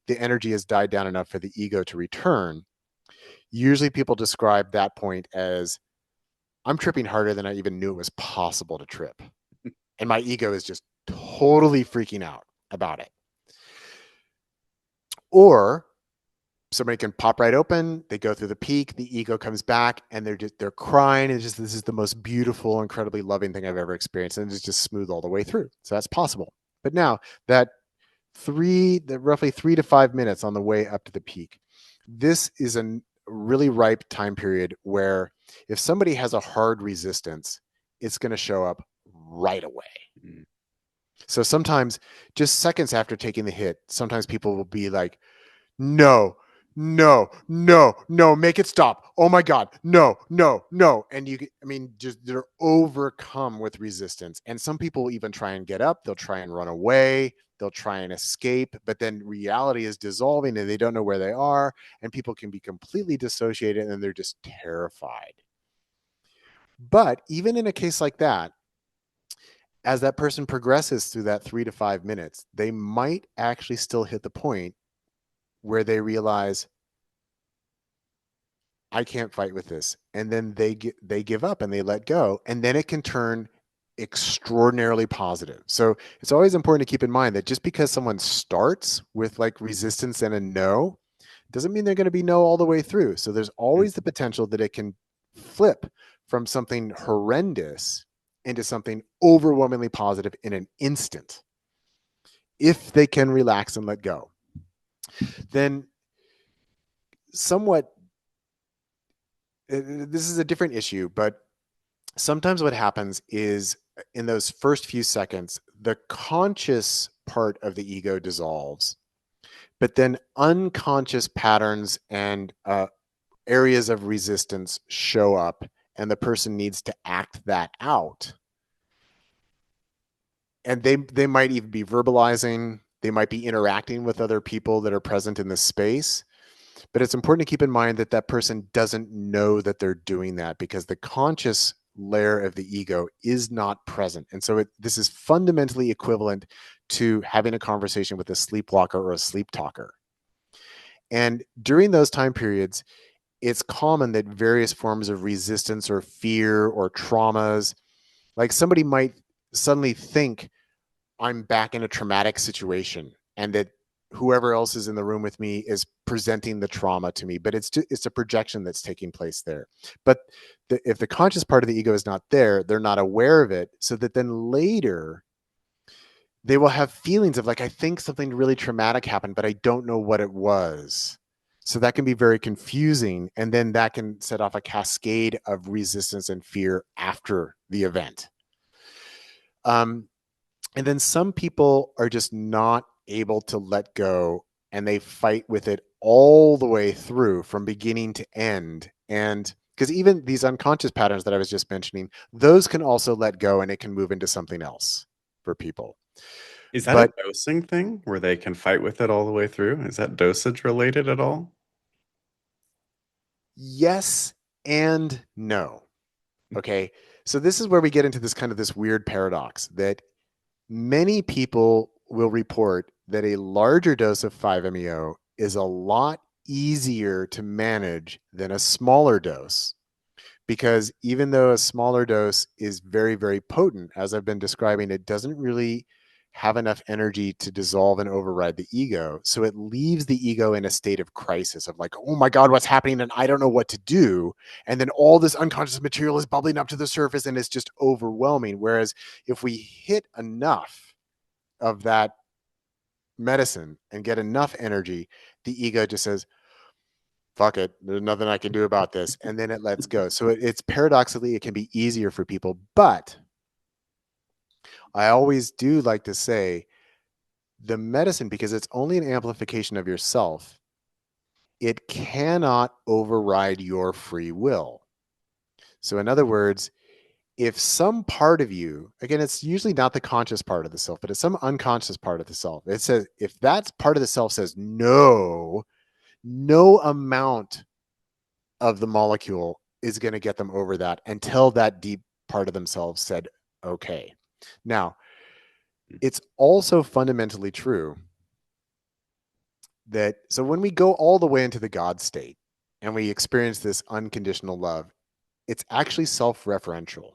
the energy has died down enough for the ego to return, usually people describe that point as, I'm tripping harder than I even knew it was possible to trip. And my ego is just totally freaking out about it. Or somebody can pop right open, they go through the peak, the ego comes back, and they're crying. It's just, this is the most beautiful, incredibly loving thing I've ever experienced. And it's just smooth all the way through. So that's possible. But now that roughly 3 to 5 minutes on the way up to the peak, this is a really ripe time period where if somebody has a hard resistance, it's going to show up right away. Mm. So sometimes just seconds after taking the hit, sometimes people will be like, no, make it stop. Oh my God, no. And just they're overcome with resistance. And some people will even try and get up. They'll try and run away. They'll try and escape. But then reality is dissolving and they don't know where they are. And people can be completely dissociated and they're just terrified. But even in a case like that, as that person progresses through that 3 to 5 minutes, they might actually still hit the point where they realize, I can't fight with this. And then they give up and they let go. And then it can turn extraordinarily positive. So it's always important to keep in mind that just because someone starts with like resistance and a no, doesn't mean they're going to be no all the way through. So there's always the potential that it can flip from something horrendous into something overwhelmingly positive in an instant, if they can relax and let go. Then somewhat, this is a different issue, but sometimes what happens is in those first few seconds, the conscious part of the ego dissolves, but then unconscious patterns and areas of resistance show up, and the person needs to act that out. And they might even be verbalizing, they might be interacting with other people that are present in this space. But it's important to keep in mind that that person doesn't know that they're doing that because the conscious layer of the ego is not present. And so this is fundamentally equivalent to having a conversation with a sleepwalker or a sleep talker. And during those time periods, it's common that various forms of resistance or fear or traumas, like somebody might suddenly think I'm back in a traumatic situation and that whoever else is in the room with me is presenting the trauma to me, but it's a projection that's taking place there. But if the conscious part of the ego is not there, they're not aware of it, so that then later they will have feelings of like, I think something really traumatic happened, but I don't know what it was. So that can be very confusing. And then that can set off a cascade of resistance and fear after the event. And then some people are just not able to let go, and they fight with it all the way through from beginning to end. And because even these unconscious patterns that I was just mentioning, those can also let go and it can move into something else for people. Is that a But dosing thing where they can fight with it all the way through? Is that dosage related at all? yes and no. Okay. So this is where we get into this kind of this weird paradox that many people will report that a larger dose of 5-MeO is a lot easier to manage than a smaller dose. Because even though a smaller dose is very, very potent, as I've been describing, it doesn't really have enough energy to dissolve and override the ego. So it leaves the ego in a state of crisis of like, oh my God, what's happening? And I don't know what to do. And then all this unconscious material is bubbling up to the surface and it's just overwhelming. Whereas if we hit enough of that medicine and get enough energy, the ego just says, fuck it, there's nothing I can do about this. And then it lets go. So it's paradoxically, it can be easier for people. But I always do like to say the medicine, because it's only an amplification of yourself, it cannot override your free will. So in other words, if some part of you, again, it's usually not the conscious part of the self, but it's some unconscious part of the self. It says, if that part of the self says no, no amount of the molecule is going to get them over that until that deep part of themselves said, okay. Now, it's also fundamentally true that, so when we go all the way into the God state and we experience this unconditional love, it's actually self-referential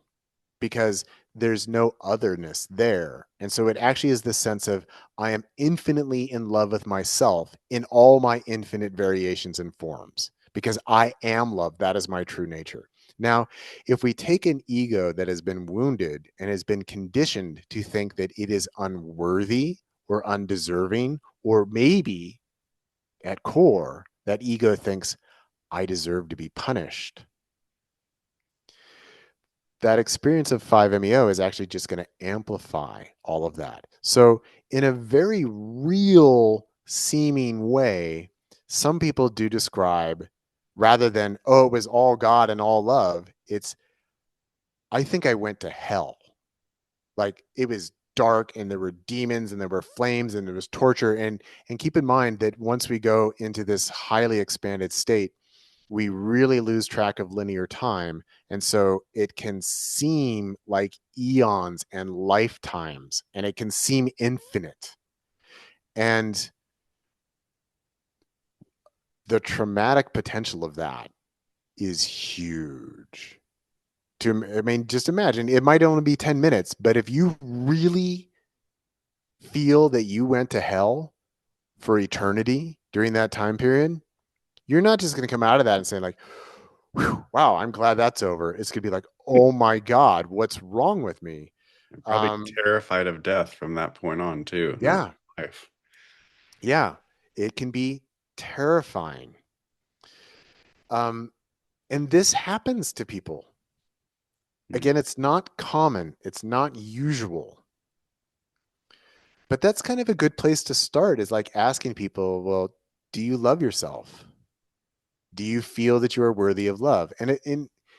because there's no otherness there. And so it actually is this sense of, I am infinitely in love with myself in all my infinite variations and forms because I am love. That is my true nature. Now, if we take an ego that has been wounded and has been conditioned to think that it is unworthy or undeserving, or maybe at core, that ego thinks, I deserve to be punished. That experience of 5-MeO is actually just going to amplify all of that. So in a very real seeming way, some people do describe, rather than, oh, it was all God and all love, it's, I think I went to hell. Like it was dark and there were demons and there were flames and there was torture. And keep in mind that once we go into this highly expanded state, we really lose track of linear time. And so it can seem like eons and lifetimes, and it can seem infinite. And the traumatic potential of that is huge. I mean, just imagine, it might only be 10 minutes, but if you really feel that you went to hell for eternity during that time period, you're not just going to come out of that and say like, wow, I'm glad that's over. It's going to be like, oh my God, what's wrong with me? Probably terrified of death from that point on too. Yeah. Life. Yeah. It can be terrifying. And this happens to people. Again, it's not common. It's not usual. But that's kind of a good place to start, is like asking people, well, do you love yourself? Do you feel that you are worthy of love? And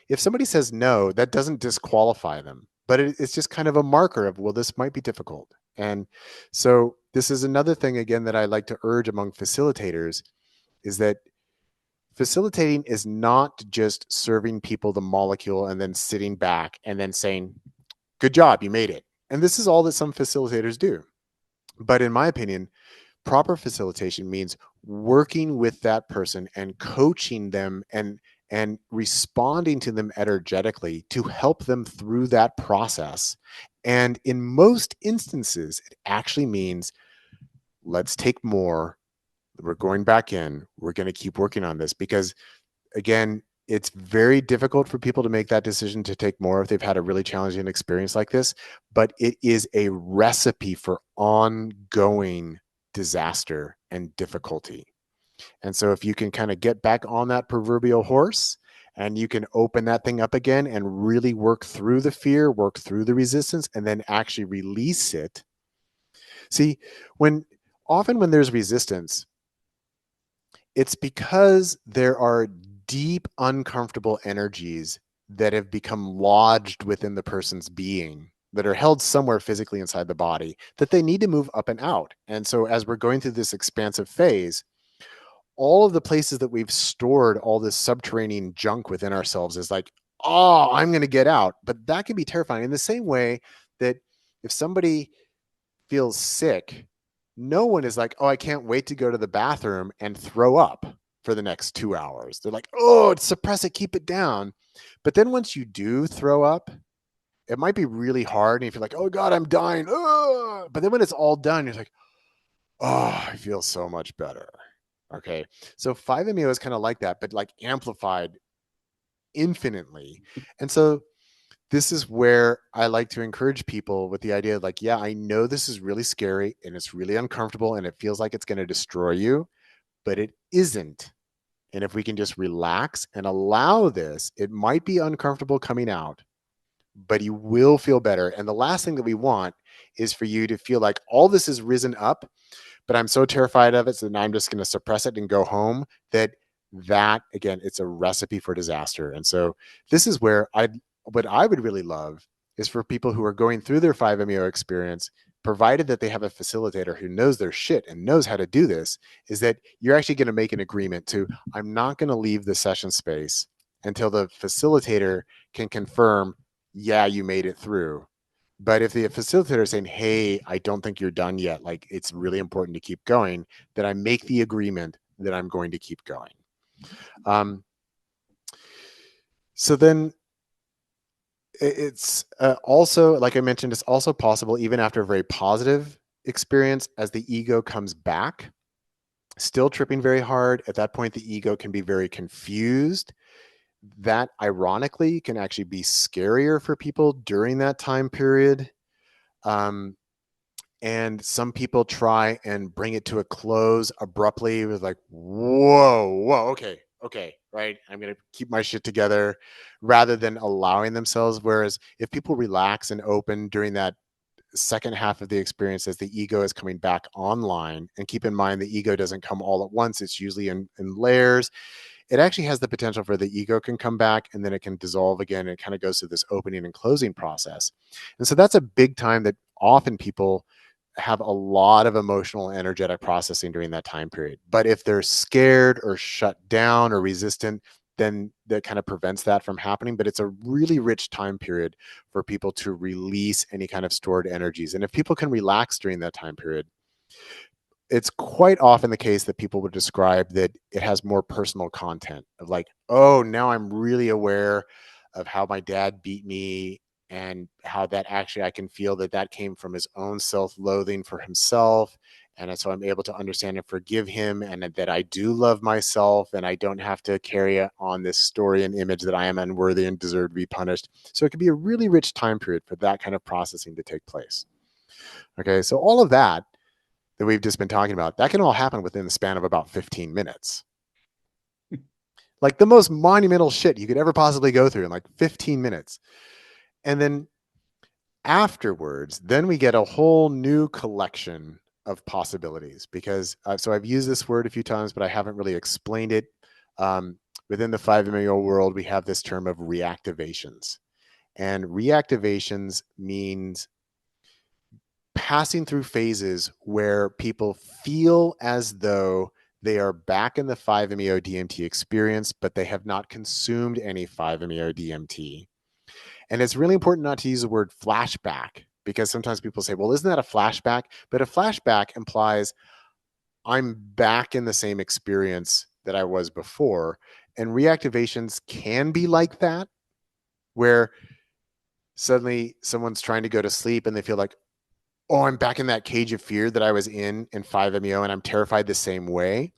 if somebody says no, that doesn't disqualify them, but it's just kind of a marker of, well, this might be difficult. And so this is another thing, again, that I like to urge among facilitators, is that facilitating is not just serving people the molecule and then sitting back and then saying, good job, you made it. And this is all that some facilitators do. But in my opinion, proper facilitation means working with that person and coaching them and responding to them energetically to help them through that process. And in most instances, it actually means let's take more. We're going back in. We're going to keep working on this because, again, it's very difficult for people to make that decision to take more if they've had a really challenging experience like this. But it is a recipe for ongoing disaster and difficulty. And so if you can kind of get back on that proverbial horse and you can open that thing up again and really work through the fear, work through the resistance, and then actually release it. See, often when there's resistance, it's because there are deep, uncomfortable energies that have become lodged within the person's being that are held somewhere physically inside the body that they need to move up and out. And so as we're going through this expansive phase, all of the places that we've stored all this subterranean junk within ourselves is like, oh, I'm going to get out. But that can be terrifying in the same way that if somebody feels sick, no one is like, oh, I can't wait to go to the bathroom and throw up for the next 2 hours. They're like, oh, suppress it, keep it down. But then once you do throw up, it might be really hard. And if you're like, oh God, I'm dying. Oh! But then when it's all done, you're like, oh, I feel so much better. Okay. So 5-MeO is kind of like that, but like amplified infinitely. And so this is where I like to encourage people with the idea of like, yeah, I know this is really scary and it's really uncomfortable and it feels like it's going to destroy you, but it isn't. And if we can just relax and allow this, it might be uncomfortable coming out, but you will feel better. And the last thing that we want is for you to feel like all this has risen up, but I'm so terrified of it, so now I'm just going to suppress it and go home. That again, it's a recipe for disaster. And so this is where what I would really love is for people who are going through their 5-MeO experience, provided that they have a facilitator who knows their shit and knows how to do this, is that you're actually going to make an agreement to, I'm not going to leave the session space until the facilitator can confirm, yeah, you made it through. But if the facilitator is saying, hey, I don't think you're done yet, like it's really important to keep going, then I make the agreement that I'm going to keep going. So then it's also, like I mentioned, it's also possible even after a very positive experience, as the ego comes back, still tripping very hard. At that point, the ego can be very confused. That ironically can actually be scarier for people during that time period. And some people try and bring it to a close abruptly with like, whoa, okay, right? I'm going to keep my shit together, rather than allowing themselves. Whereas if people relax and open during that second half of the experience as the ego is coming back online, and keep in mind the ego doesn't come all at once, it's usually in layers. It actually has the potential for the ego can come back and then it can dissolve again. It kind of goes through this opening and closing process. And so that's a big time that often people have a lot of emotional and energetic processing during that time period. But if they're scared or shut down or resistant, then that kind of prevents that from happening. But it's a really rich time period for people to release any kind of stored energies. And if people can relax during that time period, it's quite often the case that people would describe that it has more personal content of like, oh, now I'm really aware of how my dad beat me, and how that actually I can feel that that came from his own self-loathing for himself. And so I'm able to understand and forgive him, and that I do love myself, and I don't have to carry on this story and image that I am unworthy and deserve to be punished. So it can be a really rich time period for that kind of processing to take place. Okay, so all of that we've just been talking about, that can all happen within the span of about 15 minutes. Like the most monumental shit you could ever possibly go through in like 15 minutes. And then afterwards, then we get a whole new collection of possibilities, because so I've used this word a few times, but I haven't really explained it. Within the 5-MeO world, we have this term of reactivations. And reactivations means passing through phases where people feel as though they are back in the 5-MeO DMT experience, but they have not consumed any 5-MeO DMT. And it's really important not to use the word flashback, because sometimes people say, well, isn't that a flashback? But a flashback implies I'm back in the same experience that I was before. And reactivations can be like that, where suddenly someone's trying to go to sleep and they feel like, oh, I'm back in that cage of fear that I was in 5-MeO, and I'm terrified the same way.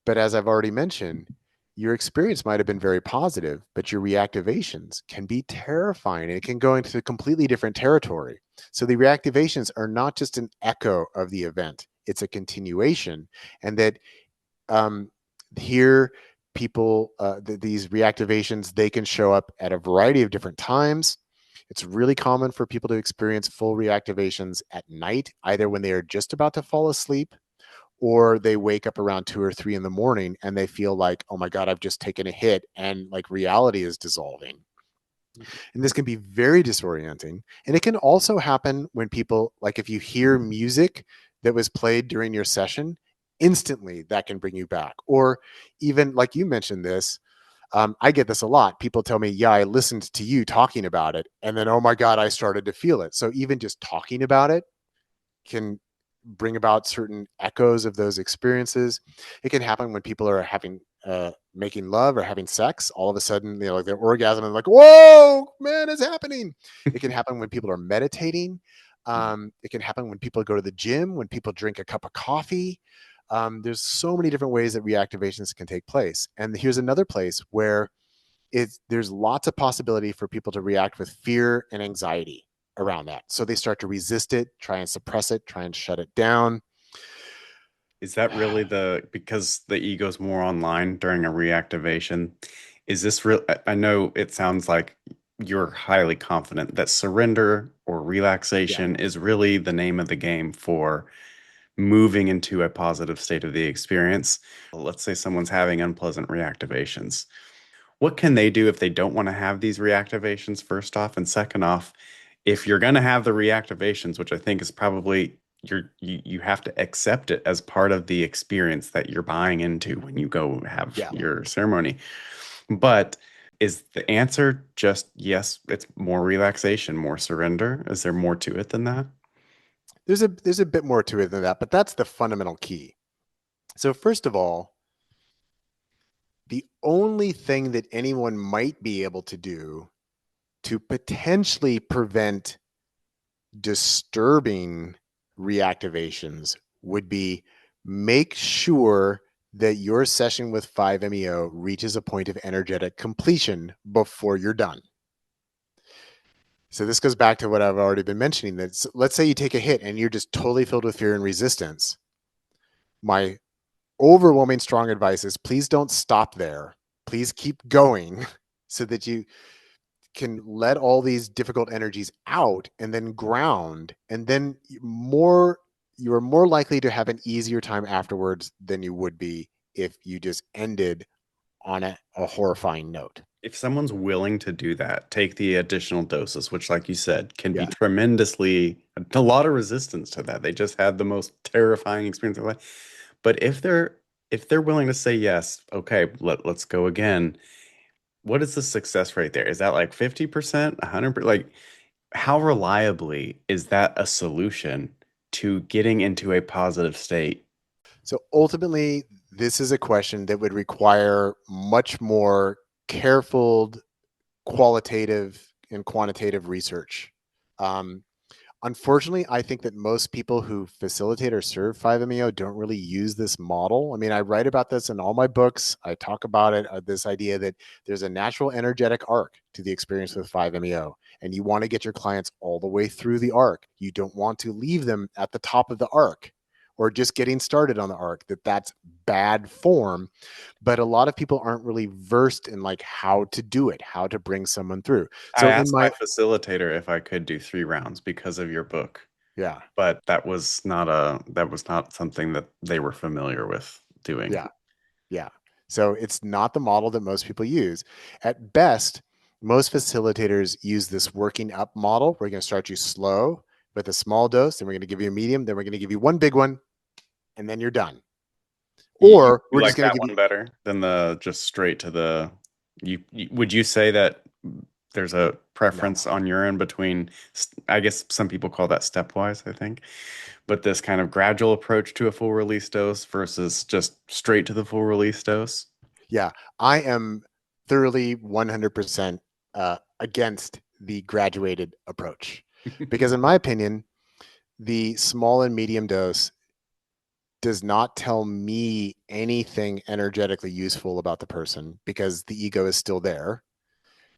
But as I've already mentioned, your experience might have been very positive, but your reactivations can be terrifying and it can go into a completely different territory. So the reactivations are not just an echo of the event, it's a continuation. And that um, here, people, these reactivations, they can show up at a variety of different times. It's really common for people to experience full reactivations at night, either when they are just about to fall asleep or they wake up around 2 or 3 in the morning and they feel like, oh my God, I've just taken a hit and like reality is dissolving. And this can be very disorienting. And it can also happen when people, like if you hear music that was played during your session, instantly that can bring you back. Or even like you mentioned this, I get this a lot. People tell me, yeah, I listened to you talking about it. And then, oh my God, I started to feel it. So even just talking about it can bring about certain echoes of those experiences. It can happen when people are having making love or having sex. All of a sudden, like their orgasm and like, whoa, man, it's happening. It can happen when people are meditating. It can happen when people go to the gym, when people drink a cup of coffee. There's so many different ways that reactivations can take place. And here's another place where there's lots of possibility for people to react with fear and anxiety around that. So they start to resist it, try and suppress it, try and shut it down. Is that really because the ego's more online during a reactivation? Is this real? I know it sounds like you're highly confident that surrender or Yeah. relaxation is really the name of the game for moving into a positive state of the experience. Let's say someone's having unpleasant reactivations. What can they do if they don't want to have these reactivations, first off? And second off, if you're going to have the reactivations, which I think is probably you have to accept it as part of the experience that you're buying into when you go have Yeah. your ceremony. But is the answer just yes, it's more relaxation, more surrender? Is there more to it than that? There's a bit more to it than that, but that's the fundamental key. So first of all, the only thing that anyone might be able to do to potentially prevent disturbing reactivations would be make sure that your session with 5-MeO reaches a point of energetic completion before you're done. So this goes back to what I've already been mentioning, that let's say you take a hit and you're just totally filled with fear and resistance. My overwhelming strong advice is please don't stop there. Please keep going so that you can let all these difficult energies out and then ground, and then you're more likely to have an easier time afterwards than you would be if you just ended on a horrifying note. If someone's willing to do that, take the additional doses, which, like you said, can be Yeah. tremendously a lot of resistance to that. They just had the most terrifying experience of their life. But if they're willing to say yes, okay, let's go again. What is the success rate there? Is that like 50%, 100%? Like, how reliably is that a solution to getting into a positive state? So ultimately, this is a question that would require much more careful qualitative and quantitative research. Um, Unfortunately, I think that most people who facilitate or serve 5-MeO don't really use this model. I mean, I write about this in all my books. I talk about it, this idea that there's a natural energetic arc to the experience with 5-MeO, and you want to get your clients all the way through the arc. You don't want to leave them at the top of the arc or just getting started on the arc. That's bad form. But a lot of people aren't really versed in like how to do it, how to bring someone through. I So in asked my my facilitator if I could do 3 rounds because of your book, yeah, but that was not something that they were familiar with doing. yeah. Yeah. So it's not the model that most people use. At best, most facilitators use this working up model. We're going to start you slow with a small dose, then we're going to give you a medium, then we're going to give you one big one, and then you're done. You Or we're just like going that to give you, one better than the just straight to the would you say that there's a No. preference on your end between, I guess some people call that stepwise, I think, but this kind of gradual approach to a full release dose versus just straight to the full release dose. Yeah, I am thoroughly 100% against the graduated approach because, in my opinion, the small and medium dose does not tell me anything energetically useful about the person because the ego is still there.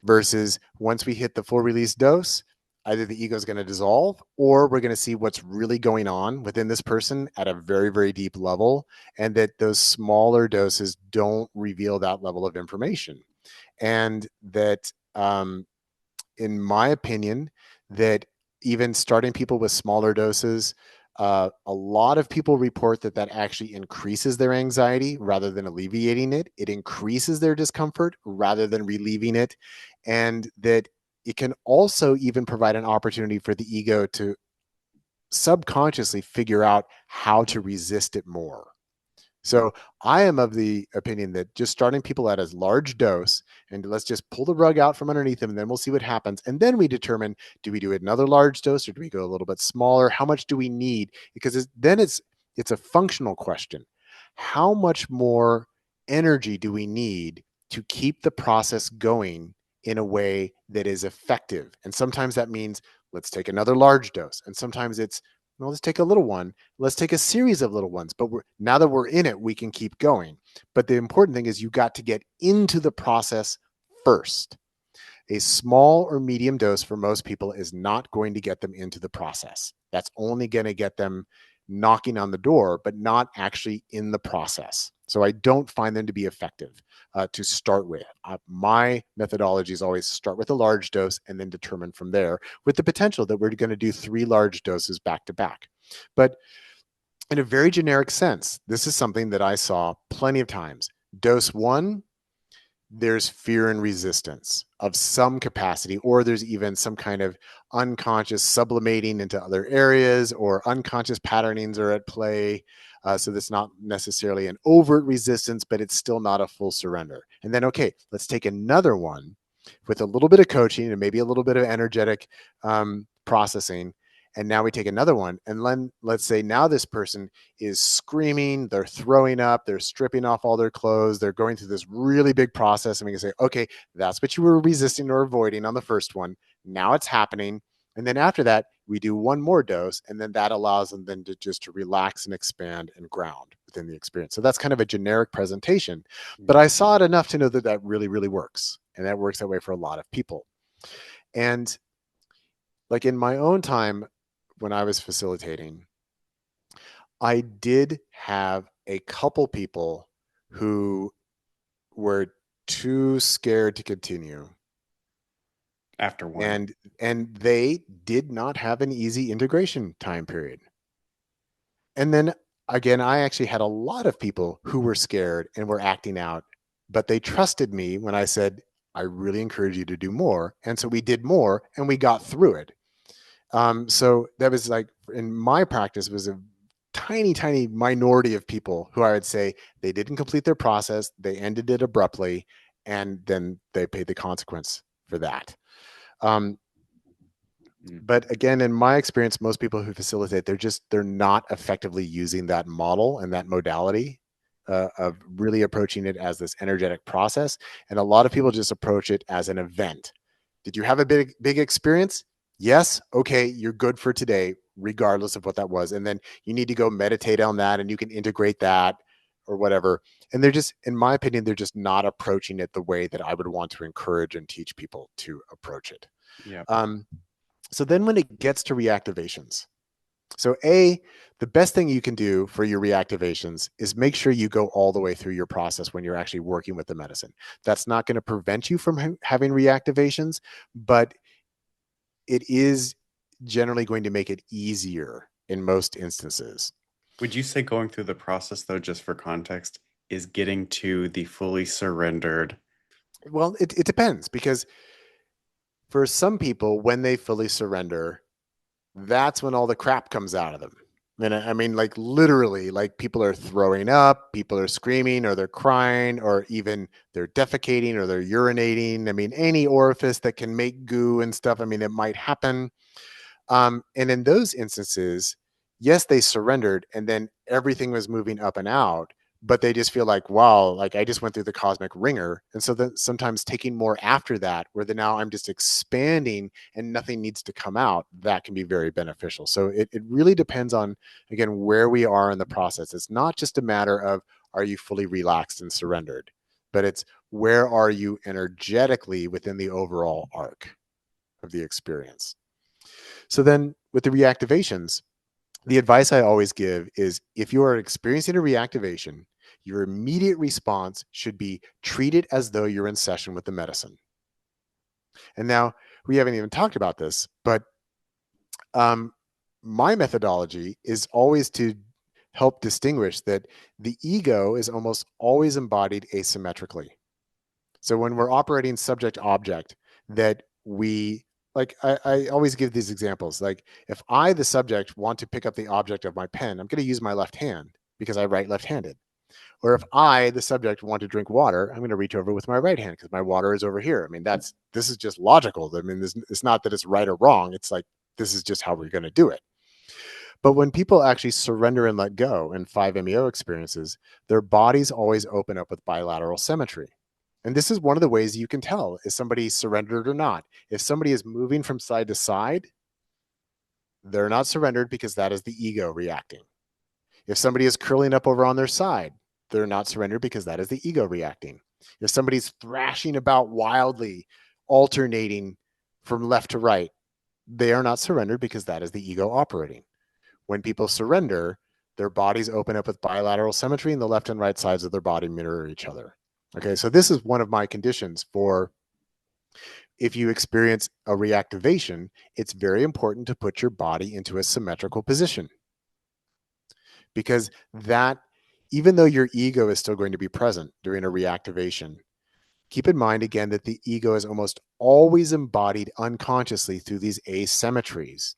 Versus once we hit the full release dose, either the ego is going to dissolve or we're going to see what's really going on within this person at a very, very deep level. And that those smaller doses don't reveal that level of information. And that, in my opinion, that even starting people with smaller doses, a lot of people report that that actually increases their anxiety rather than alleviating it. It increases their discomfort rather than relieving it. And that it can also even provide an opportunity for the ego to subconsciously figure out how to resist it more. So I am of the opinion that just starting people at a large dose and let's just pull the rug out from underneath them and then we'll see what happens. And then we determine, do we do another large dose or do we go a little bit smaller? How much do we need? Because then it's a functional question. How much more energy do we need to keep the process going in a way that is effective? And sometimes that means let's take another large dose. And sometimes it's, well, let's take a little one. Let's take a series of little ones. But now that we're in it, we can keep going. But the important thing is you got to get into the process first. A small or medium dose for most people is not going to get them into the process. That's only going to get them knocking on the door, but not actually in the process. So I don't find them to be effective to start with. My methodology is always start with a large dose and then determine from there, with the potential that we're going to do 3 large doses back to back. But in a very generic sense, this is something that I saw plenty of times. Dose 1, there's fear and resistance of some capacity, or there's even some kind of unconscious sublimating into other areas, or unconscious patternings are at play. So that's not necessarily an overt resistance, but it's still not a full surrender. And then, okay, let's take another one with a little bit of coaching and maybe a little bit of energetic processing. And now we take another one. And then let's say now this person is screaming, they're throwing up, they're stripping off all their clothes, they're going through this really big process. And we can say, okay, that's what you were resisting or avoiding on the first one. Now it's happening. And then after that, we do one more dose. And then that allows them then to just to relax and expand and ground within the experience. So that's kind of a generic presentation. But I saw it enough to know that that really, really works. And that works that way for a lot of people. And like in my own time, when I was facilitating, I did have a couple people who were too scared to continue. After one. And they did not have an easy integration time period. And then again, I actually had a lot of people who were scared and were acting out, but they trusted me when I said, I really encourage you to do more. And so we did more and we got through it. So that was like, in my practice, was a tiny, tiny minority of people who I would say they didn't complete their process, they ended it abruptly, and then they paid the consequence for that. But again, in my experience, most people who facilitate, they're not effectively using that model and that modality of really approaching it as this energetic process. And a lot of people just approach it as an event. Did you have a big experience? Yes. Okay. You're good for today, regardless of what that was. And then you need to go meditate on that and you can integrate that or whatever. And they're just, in my opinion, they're just not approaching it the way that I would want to encourage and teach people to approach it. Yeah. So then when it gets to reactivations, so the best thing you can do for your reactivations is make sure you go all the way through your process when you're actually working with the medicine. That's not going to prevent you from having reactivations, but it is generally going to make it easier in most instances. Would you say going through the process, though, just for context, is getting to the fully surrendered? Well, it depends, because for some people, when they fully surrender, that's when all the crap comes out of them. And I mean, like literally, like people are throwing up, people are screaming, or they're crying, or even they're defecating or they're urinating. I mean, any orifice that can make goo and stuff. I mean, it might happen. And in those instances, yes, they surrendered and then everything was moving up and out, but they just feel like, wow, like I just went through the cosmic ringer. And so then sometimes taking more after that, where then now I'm just expanding and nothing needs to come out, that can be very beneficial. So it really depends on, again, where we are in the process. It's not just a matter of, are you fully relaxed and surrendered, but it's where are you energetically within the overall arc of the experience. So then with the reactivations, the advice I always give is if you are experiencing a reactivation, your immediate response should be treat it as though you're in session with the medicine. And now we haven't even talked about this, but my methodology is always to help distinguish that the ego is almost always embodied asymmetrically. So when we're operating subject object, that we like, I always give these examples. Like if I, the subject, want to pick up the object of my pen, I'm going to use my left hand because I write left-handed. Or if I, the subject, want to drink water, I'm going to reach over with my right hand because my water is over here. I mean, this is just logical. I mean, it's not that it's right or wrong. It's like, this is just how we're going to do it. But when people actually surrender and let go in 5-MeO experiences, their bodies always open up with bilateral symmetry. And this is one of the ways you can tell is somebody surrendered or not. If somebody is moving from side to side, they're not surrendered because that is the ego reacting. If somebody is curling up over on their side, they're not surrendered because that is the ego reacting. If somebody's thrashing about wildly, alternating from left to right, they are not surrendered because that is the ego operating. When people surrender, their bodies open up with bilateral symmetry and the left and right sides of their body mirror each other. Okay, so this is one of my conditions for if you experience a reactivation, it's very important to put your body into a symmetrical position. Because that, even though your ego is still going to be present during a reactivation, keep in mind again that the ego is almost always embodied unconsciously through these asymmetries.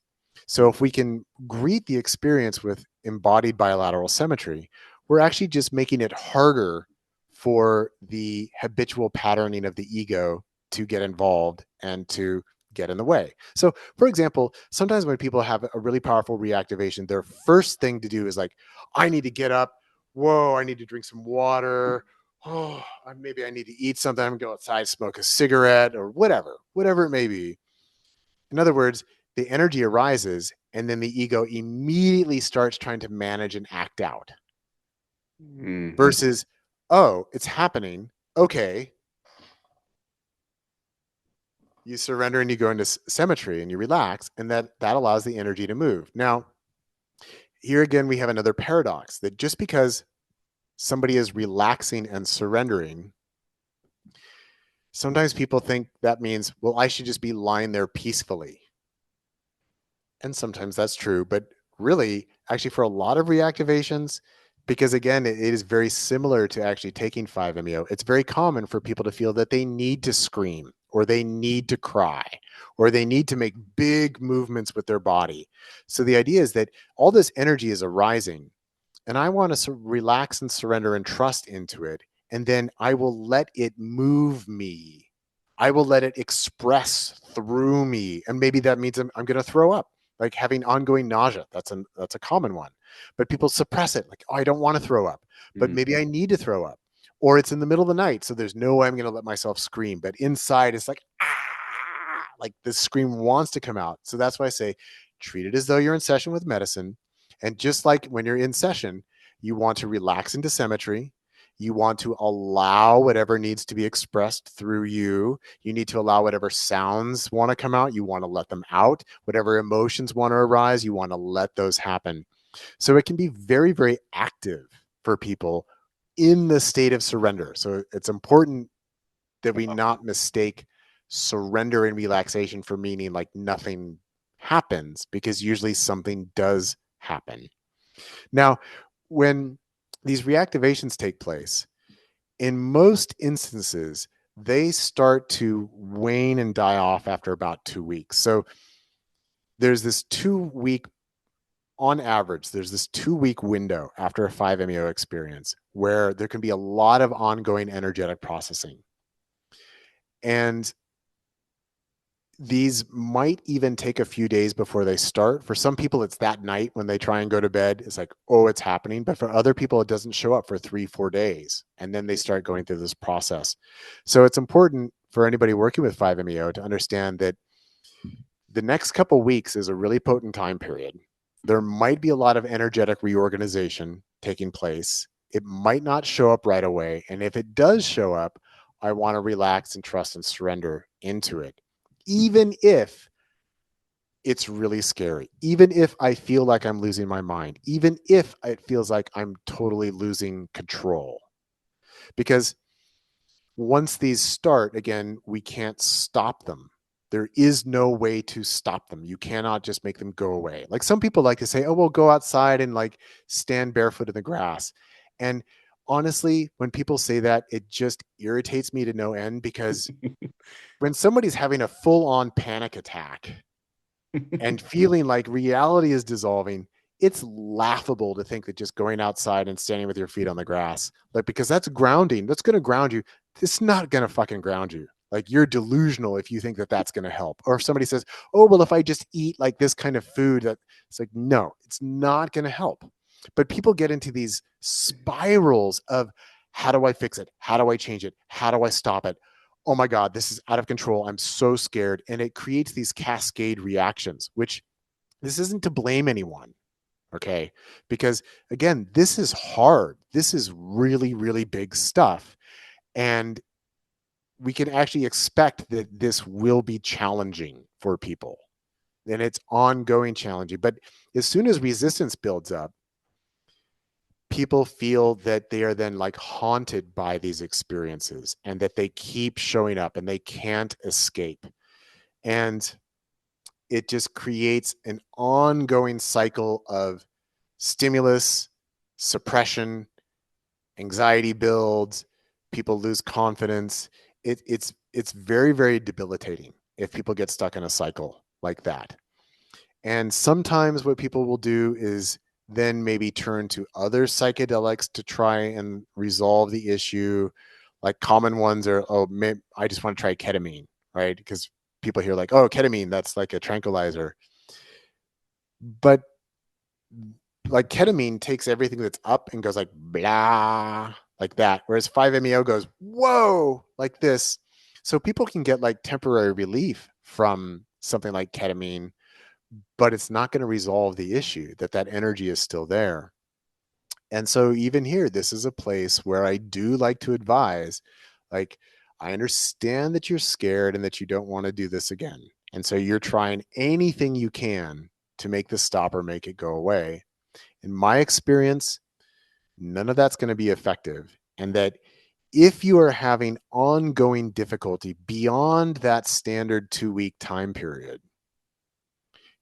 So if we can greet the experience with embodied bilateral symmetry, we're actually just making it harder for the habitual patterning of the ego to get involved and to get in the way. So for example, sometimes when people have a really powerful reactivation, their first thing to do is like, I need to get up. Whoa, I need to drink some water. Oh, maybe I need to eat something. I'm gonna go outside, smoke a cigarette or whatever it may be. In other words, the energy arises and then the ego immediately starts trying to manage and act out. Mm-hmm. Versus, oh, it's happening. Okay. You surrender and you go into symmetry and you relax, and that allows the energy to move. Now, here again, we have another paradox that just because somebody is relaxing and surrendering, sometimes people think that means, well, I should just be lying there peacefully. And sometimes that's true, but really, actually, for a lot of reactivations, because again, it is very similar to actually taking 5-MeO, it's very common for people to feel that they need to scream or they need to cry or they need to make big movements with their body. So the idea is that all this energy is arising and I want to relax and surrender and trust into it. And then I will let it move me. I will let it express through me. And maybe that means I'm going to throw up, like having ongoing nausea. That's a common one. But people suppress it. Like, oh, I don't want to throw up, but maybe I need to throw up. Or it's in the middle of the night. So there's no way I'm going to let myself scream. But inside it's like, ah, like the scream wants to come out. So that's why I say, treat it as though you're in session with medicine. And just like when you're in session, you want to relax into symmetry. You want to allow whatever needs to be expressed through you. You need to allow whatever sounds want to come out. You want to let them out. Whatever emotions want to arise, you want to let those happen. So it can be very, very active for people in the state of surrender. So it's important that we not mistake surrender and relaxation for meaning like nothing happens, because usually something does happen. Now, when these reactivations take place, in most instances, they start to wane and die off after about 2 weeks. So there's this 2-week on average, there's this 2-week window after a 5-MeO experience where there can be a lot of ongoing energetic processing. And these might even take a few days before they start. For some people, it's that night when they try and go to bed. It's like, oh, it's happening. But for other people, it doesn't show up for 3-4 days. And then they start going through this process. So it's important for anybody working with 5-MeO to understand that the next couple weeks is a really potent time period. There might be a lot of energetic reorganization taking place. It might not show up right away. And if it does show up, I want to relax and trust and surrender into it. Even if it's really scary, even if I feel like I'm losing my mind, even if it feels like I'm totally losing control. Because once these start, again, we can't stop them. There is no way to stop them. You cannot just make them go away. Like some people like to say, oh, well, go outside and like stand barefoot in the grass. And honestly, when people say that, it just irritates me to no end, because when somebody's having a full-on panic attack and feeling like reality is dissolving, it's laughable to think that just going outside and standing with your feet on the grass, like, because that's grounding, that's going to ground you. It's not going to fucking ground you. Like, you're delusional if you think that that's going to help. Or if somebody says, oh, well, if I just eat like this kind of food, that it's like, no, it's not going to help. But people get into these spirals of, how do I fix it? How do I change it? How do I stop it? Oh my God, this is out of control. I'm so scared. And it creates these cascade reactions, which this isn't to blame anyone. Okay. Because again, this is hard. This is really, really big stuff. And we can actually expect that this will be challenging for people. And it's ongoing challenging. But as soon as resistance builds up, people feel that they are then like haunted by these experiences and that they keep showing up and they can't escape. And it just creates an ongoing cycle of stimulus, suppression, anxiety builds, people lose confidence. It's very, very debilitating if people get stuck in a cycle like that. And sometimes what people will do is then maybe turn to other psychedelics to try and resolve the issue. Like common ones are, oh, I just want to try ketamine, right? Because people hear like, oh, ketamine, that's like a tranquilizer. But like ketamine takes everything that's up and goes like blah, like that. Whereas 5-MeO goes, whoa, like this. So people can get like temporary relief from something like ketamine, but it's not going to resolve the issue that energy is still there. And so even here, this is a place where I do like to advise, like, I understand that you're scared and that you don't want to do this again. And so you're trying anything you can to make this stop or make it go away. In my experience, none of that's going to be effective. And that if you are having ongoing difficulty beyond that standard 2-week time period,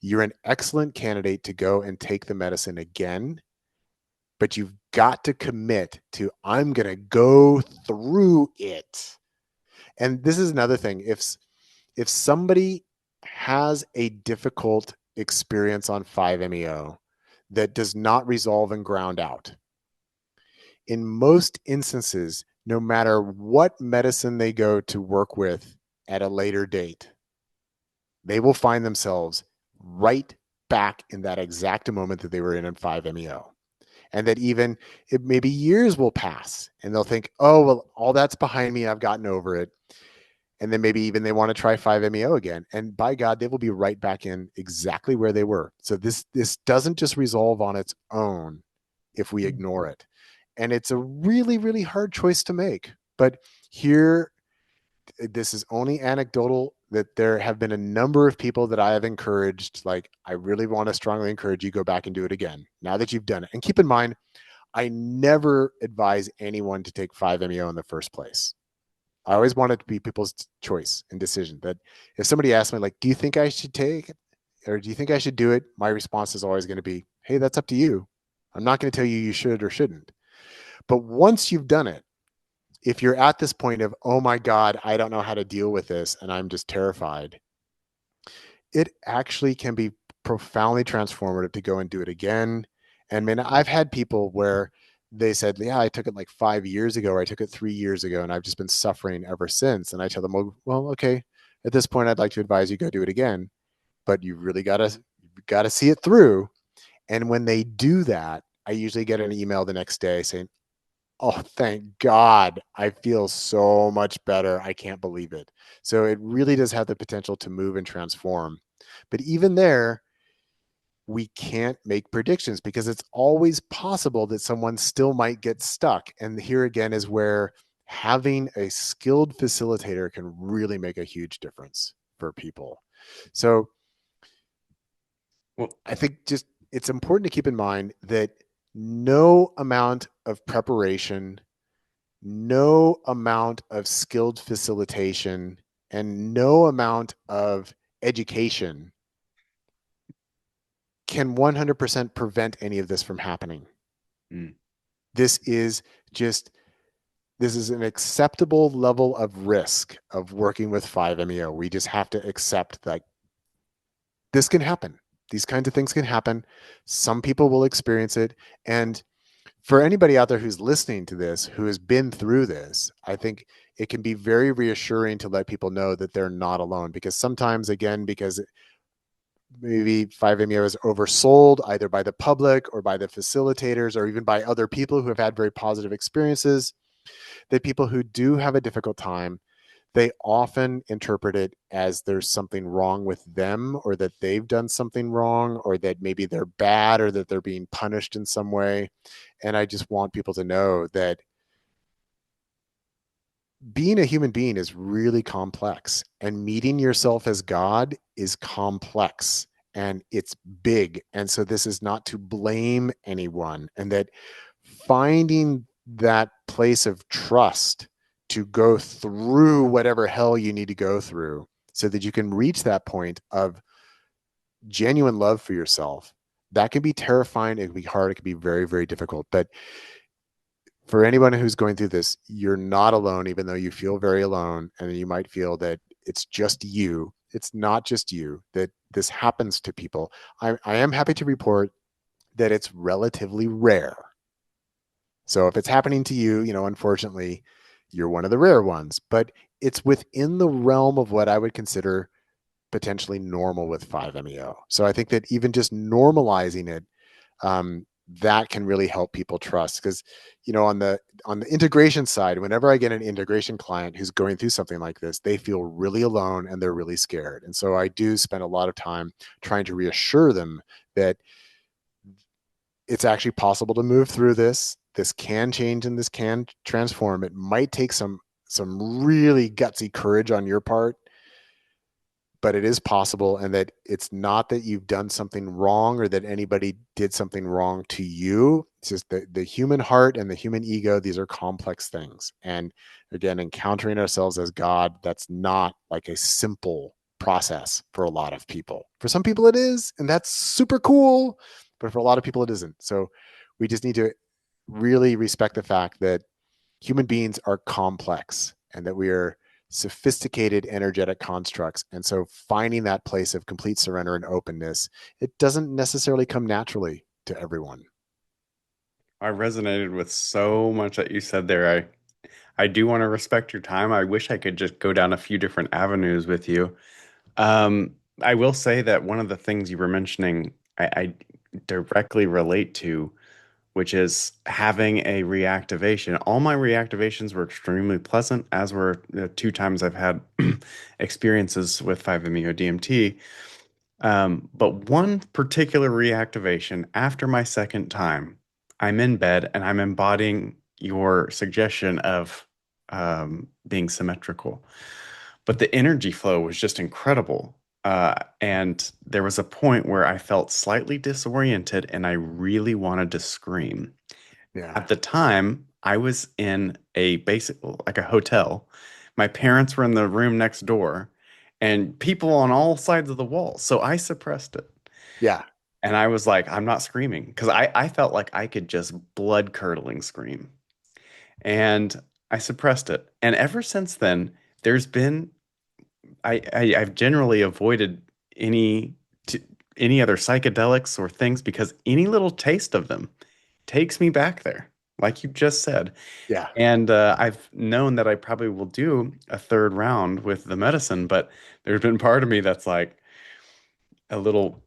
you're an excellent candidate to go and take the medicine again, but you've got to commit to, I'm going to go through it. And this is another thing. If somebody has a difficult experience on 5-MeO that does not resolve and ground out, in most instances, no matter what medicine they go to work with at a later date, they will find themselves right back in that exact moment that they were in 5-MeO. And that even it maybe years will pass and they'll think, oh, well, all that's behind me. I've gotten over it. And then maybe even they want to try 5-MeO again. And by God, they will be right back in exactly where they were. So this doesn't just resolve on its own if we ignore it. And it's a really, really hard choice to make. But here, this is only anecdotal, that there have been a number of people that I have encouraged, like, I really want to strongly encourage you, go back and do it again now that you've done it. And keep in mind, I never advise anyone to take 5-MeO in the first place. I always want it to be people's choice and decision. That if somebody asks me, like, do you think I should take it or do you think I should do it? My response is always going to be, hey, that's up to you. I'm not going to tell you you should or shouldn't. But once you've done it, if you're at this point of, oh my God, I don't know how to deal with this and I'm just terrified, it actually can be profoundly transformative to go and do it again. And man, I've had people where they said, yeah, I took it like 5 years ago, or I took it 3 years ago, and I've just been suffering ever since. And I tell them, well, okay, at this point, I'd like to advise you go do it again, but you really gotta see it through. And when they do that, I usually get an email the next day saying, oh, thank God, I feel so much better. I can't believe it. So it really does have the potential to move and transform. But even there, we can't make predictions because it's always possible that someone still might get stuck. And here again is where having a skilled facilitator can really make a huge difference for people. So Well, I think just it's important to keep in mind that no amount of preparation, no amount of skilled facilitation, and no amount of education can 100% prevent any of this from happening. mm, This is just this is an acceptable level of risk of working with 5-MeO. We just have to accept that this can happen. These kinds of things can happen. Some people will experience it. And for anybody out there who's listening to this, who has been through this, I think it can be very reassuring to let people know that they're not alone. Because sometimes, again, because maybe 5-MeO is oversold either by the public or by the facilitators or even by other people who have had very positive experiences, that people who do have a difficult time, they often interpret it as there's something wrong with them, or that they've done something wrong, or that maybe they're bad, or that they're being punished in some way. And I just want people to know that being a human being is really complex, and meeting yourself as God is complex and it's big. And so this is not to blame anyone, and that finding that place of trust to go through whatever hell you need to go through so that you can reach that point of genuine love for yourself, that can be terrifying. It can be hard. It can be very, very difficult. But for anyone who's going through this, you're not alone, even though you feel very alone. And you might feel that it's just you. It's not just you, that this happens to people. I am happy to report that it's relatively rare. So if it's happening to you, unfortunately, you're one of the rare ones, but it's within the realm of what I would consider potentially normal with 5-MeO. So I think that even just normalizing it, that can really help people trust. Because on the integration side, whenever I get an integration client who's going through something like this, they feel really alone and they're really scared. And so I do spend a lot of time trying to reassure them that it's actually possible to move through this. This can change and this can transform. It might take some really gutsy courage on your part, but it is possible. And that it's not that you've done something wrong or that anybody did something wrong to you. It's just the human heart and the human ego. These are complex things. And again, encountering ourselves as God, that's not like a simple process for a lot of people. For some people it is, and that's super cool. But for a lot of people, it isn't. So we just need to really respect the fact that human beings are complex and that we are sophisticated, energetic constructs. And so finding that place of complete surrender and openness, it doesn't necessarily come naturally to everyone. I resonated with so much that you said there. I do want to respect your time. I wish I could just go down a few different avenues with you. I will say that one of the things you were mentioning, I directly relate to, which is having a reactivation. All my reactivations were extremely pleasant, as were the two times I've had experiences with 5-MeO DMT. But one particular reactivation after my second time, I'm in bed and I'm embodying your suggestion of being symmetrical. But the energy flow was just incredible. And there was a point where I felt slightly disoriented and I really wanted to scream. Yeah. At the time, I was in a basic, like a hotel. My parents were in the room next door and people on all sides of the wall. So I suppressed it. Yeah. And I was like, I'm not screaming because I felt like I could just blood curdling scream. And I suppressed it. And ever since then, there's been, I've generally avoided any any other psychedelics or things because any little taste of them takes me back there, like you just said. Yeah. And I've known that I probably will do a third round with the medicine, but there's been part of me that's like a little,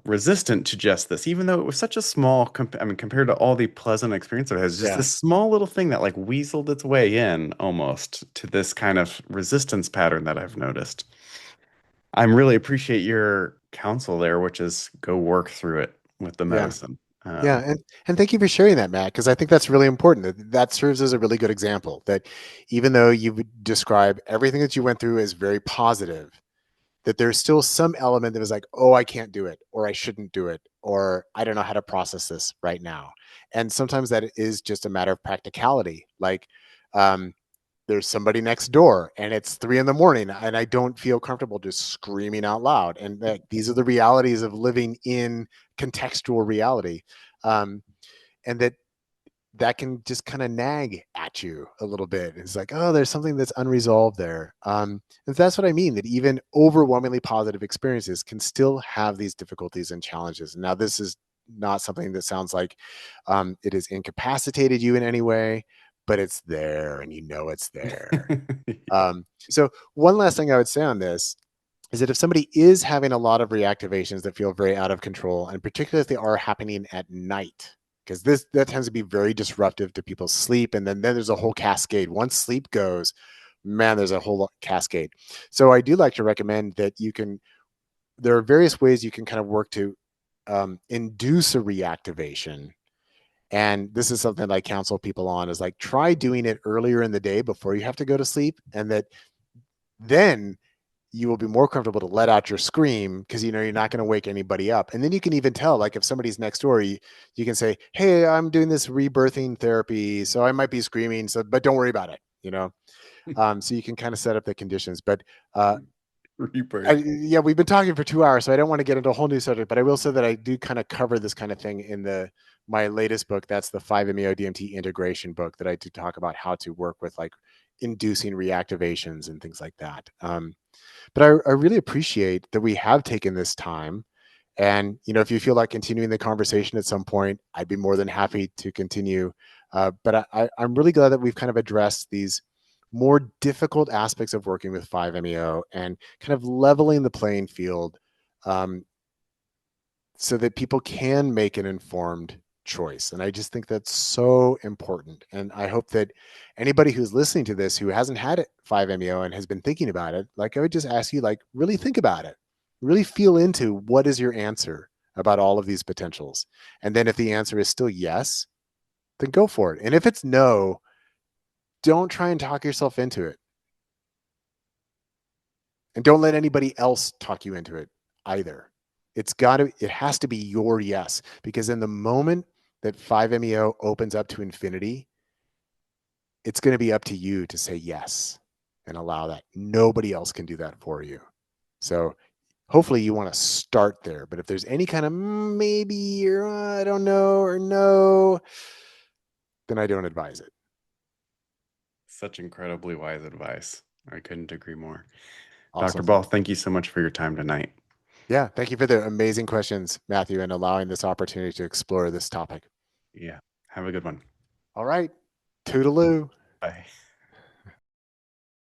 resistant to just this, even though it was such a small, I mean, compared to all the pleasant experience it has, just Yeah. this small little thing that like weaseled its way in almost to this kind of resistance pattern that I've noticed. I really appreciate your counsel there, which is go work through it with the Yeah. medicine. Yeah, and thank you for sharing that, Matt, because I think that's really important. That serves as a really good example that even though you would describe everything that you went through as very positive, that there's still some element that is like, oh, I can't do it, or I shouldn't do it, or I don't know how to process this right now. And sometimes that is just a matter of practicality. Like, there's somebody next door and it's 3 a.m. and I don't feel comfortable just screaming out loud. And these are the realities of living in contextual reality. Um, and that can just kind of nag at you a little bit. It's like, oh, there's something that's unresolved there. And that's what I mean, that even overwhelmingly positive experiences can still have these difficulties and challenges. Now, this is not something that sounds like it has incapacitated you in any way, but it's there and you know it's there. So one last thing I would say on this is that if somebody is having a lot of reactivations that feel very out of control, and particularly if they are happening at night, because that tends to be very disruptive to people's sleep, and then there's a whole cascade. Once sleep goes, man, there's a whole cascade. So I do like to recommend that there are various ways you can kind of work to induce a reactivation. And this is something I counsel people on, is like, try doing it earlier in the day before you have to go to sleep, and that then you will be more comfortable to let out your scream because you're not going to wake anybody up. And then you can even tell, like, if somebody's next door, you can say, hey, I'm doing this rebirthing therapy, so I might be screaming, but don't worry about it. So you can kind of set up the conditions. But Rebirth. yeah, we've been talking for 2 hours, so I don't want to get into a whole new subject, but I will say that I do kind of cover this kind of thing in my latest book. That's the 5-MeO DMT integration book that I do talk about how to work with, like, inducing reactivations and things like that. But I really appreciate that we have taken this time. And, if you feel like continuing the conversation at some point, I'd be more than happy to continue. But I'm really glad that we've kind of addressed these more difficult aspects of working with 5-MeO and kind of leveling the playing field, so that people can make an informed choice. And I just think that's so important. And I hope that anybody who's listening to this who hasn't had it 5-MeO and has been thinking about it, like, I would just ask you, like, really think about it, really feel into what is your answer about all of these potentials. And then if the answer is still yes, then go for it. And if it's no, don't try and talk yourself into it. And don't let anybody else talk you into it either. It has to be your yes, because in the moment that 5-MeO opens up to infinity, it's going to be up to you to say yes and allow that. Nobody else can do that for you. So hopefully you want to start there. But if there's any kind of maybe or I don't know or no, then I don't advise it. Such incredibly wise advice. I couldn't agree more. Dr. Awesome. Ball, thank you so much for your time tonight. Yeah. Thank you for the amazing questions, Matthew, and allowing this opportunity to explore this topic. Yeah. Have a good one. All right. Toodaloo. Bye.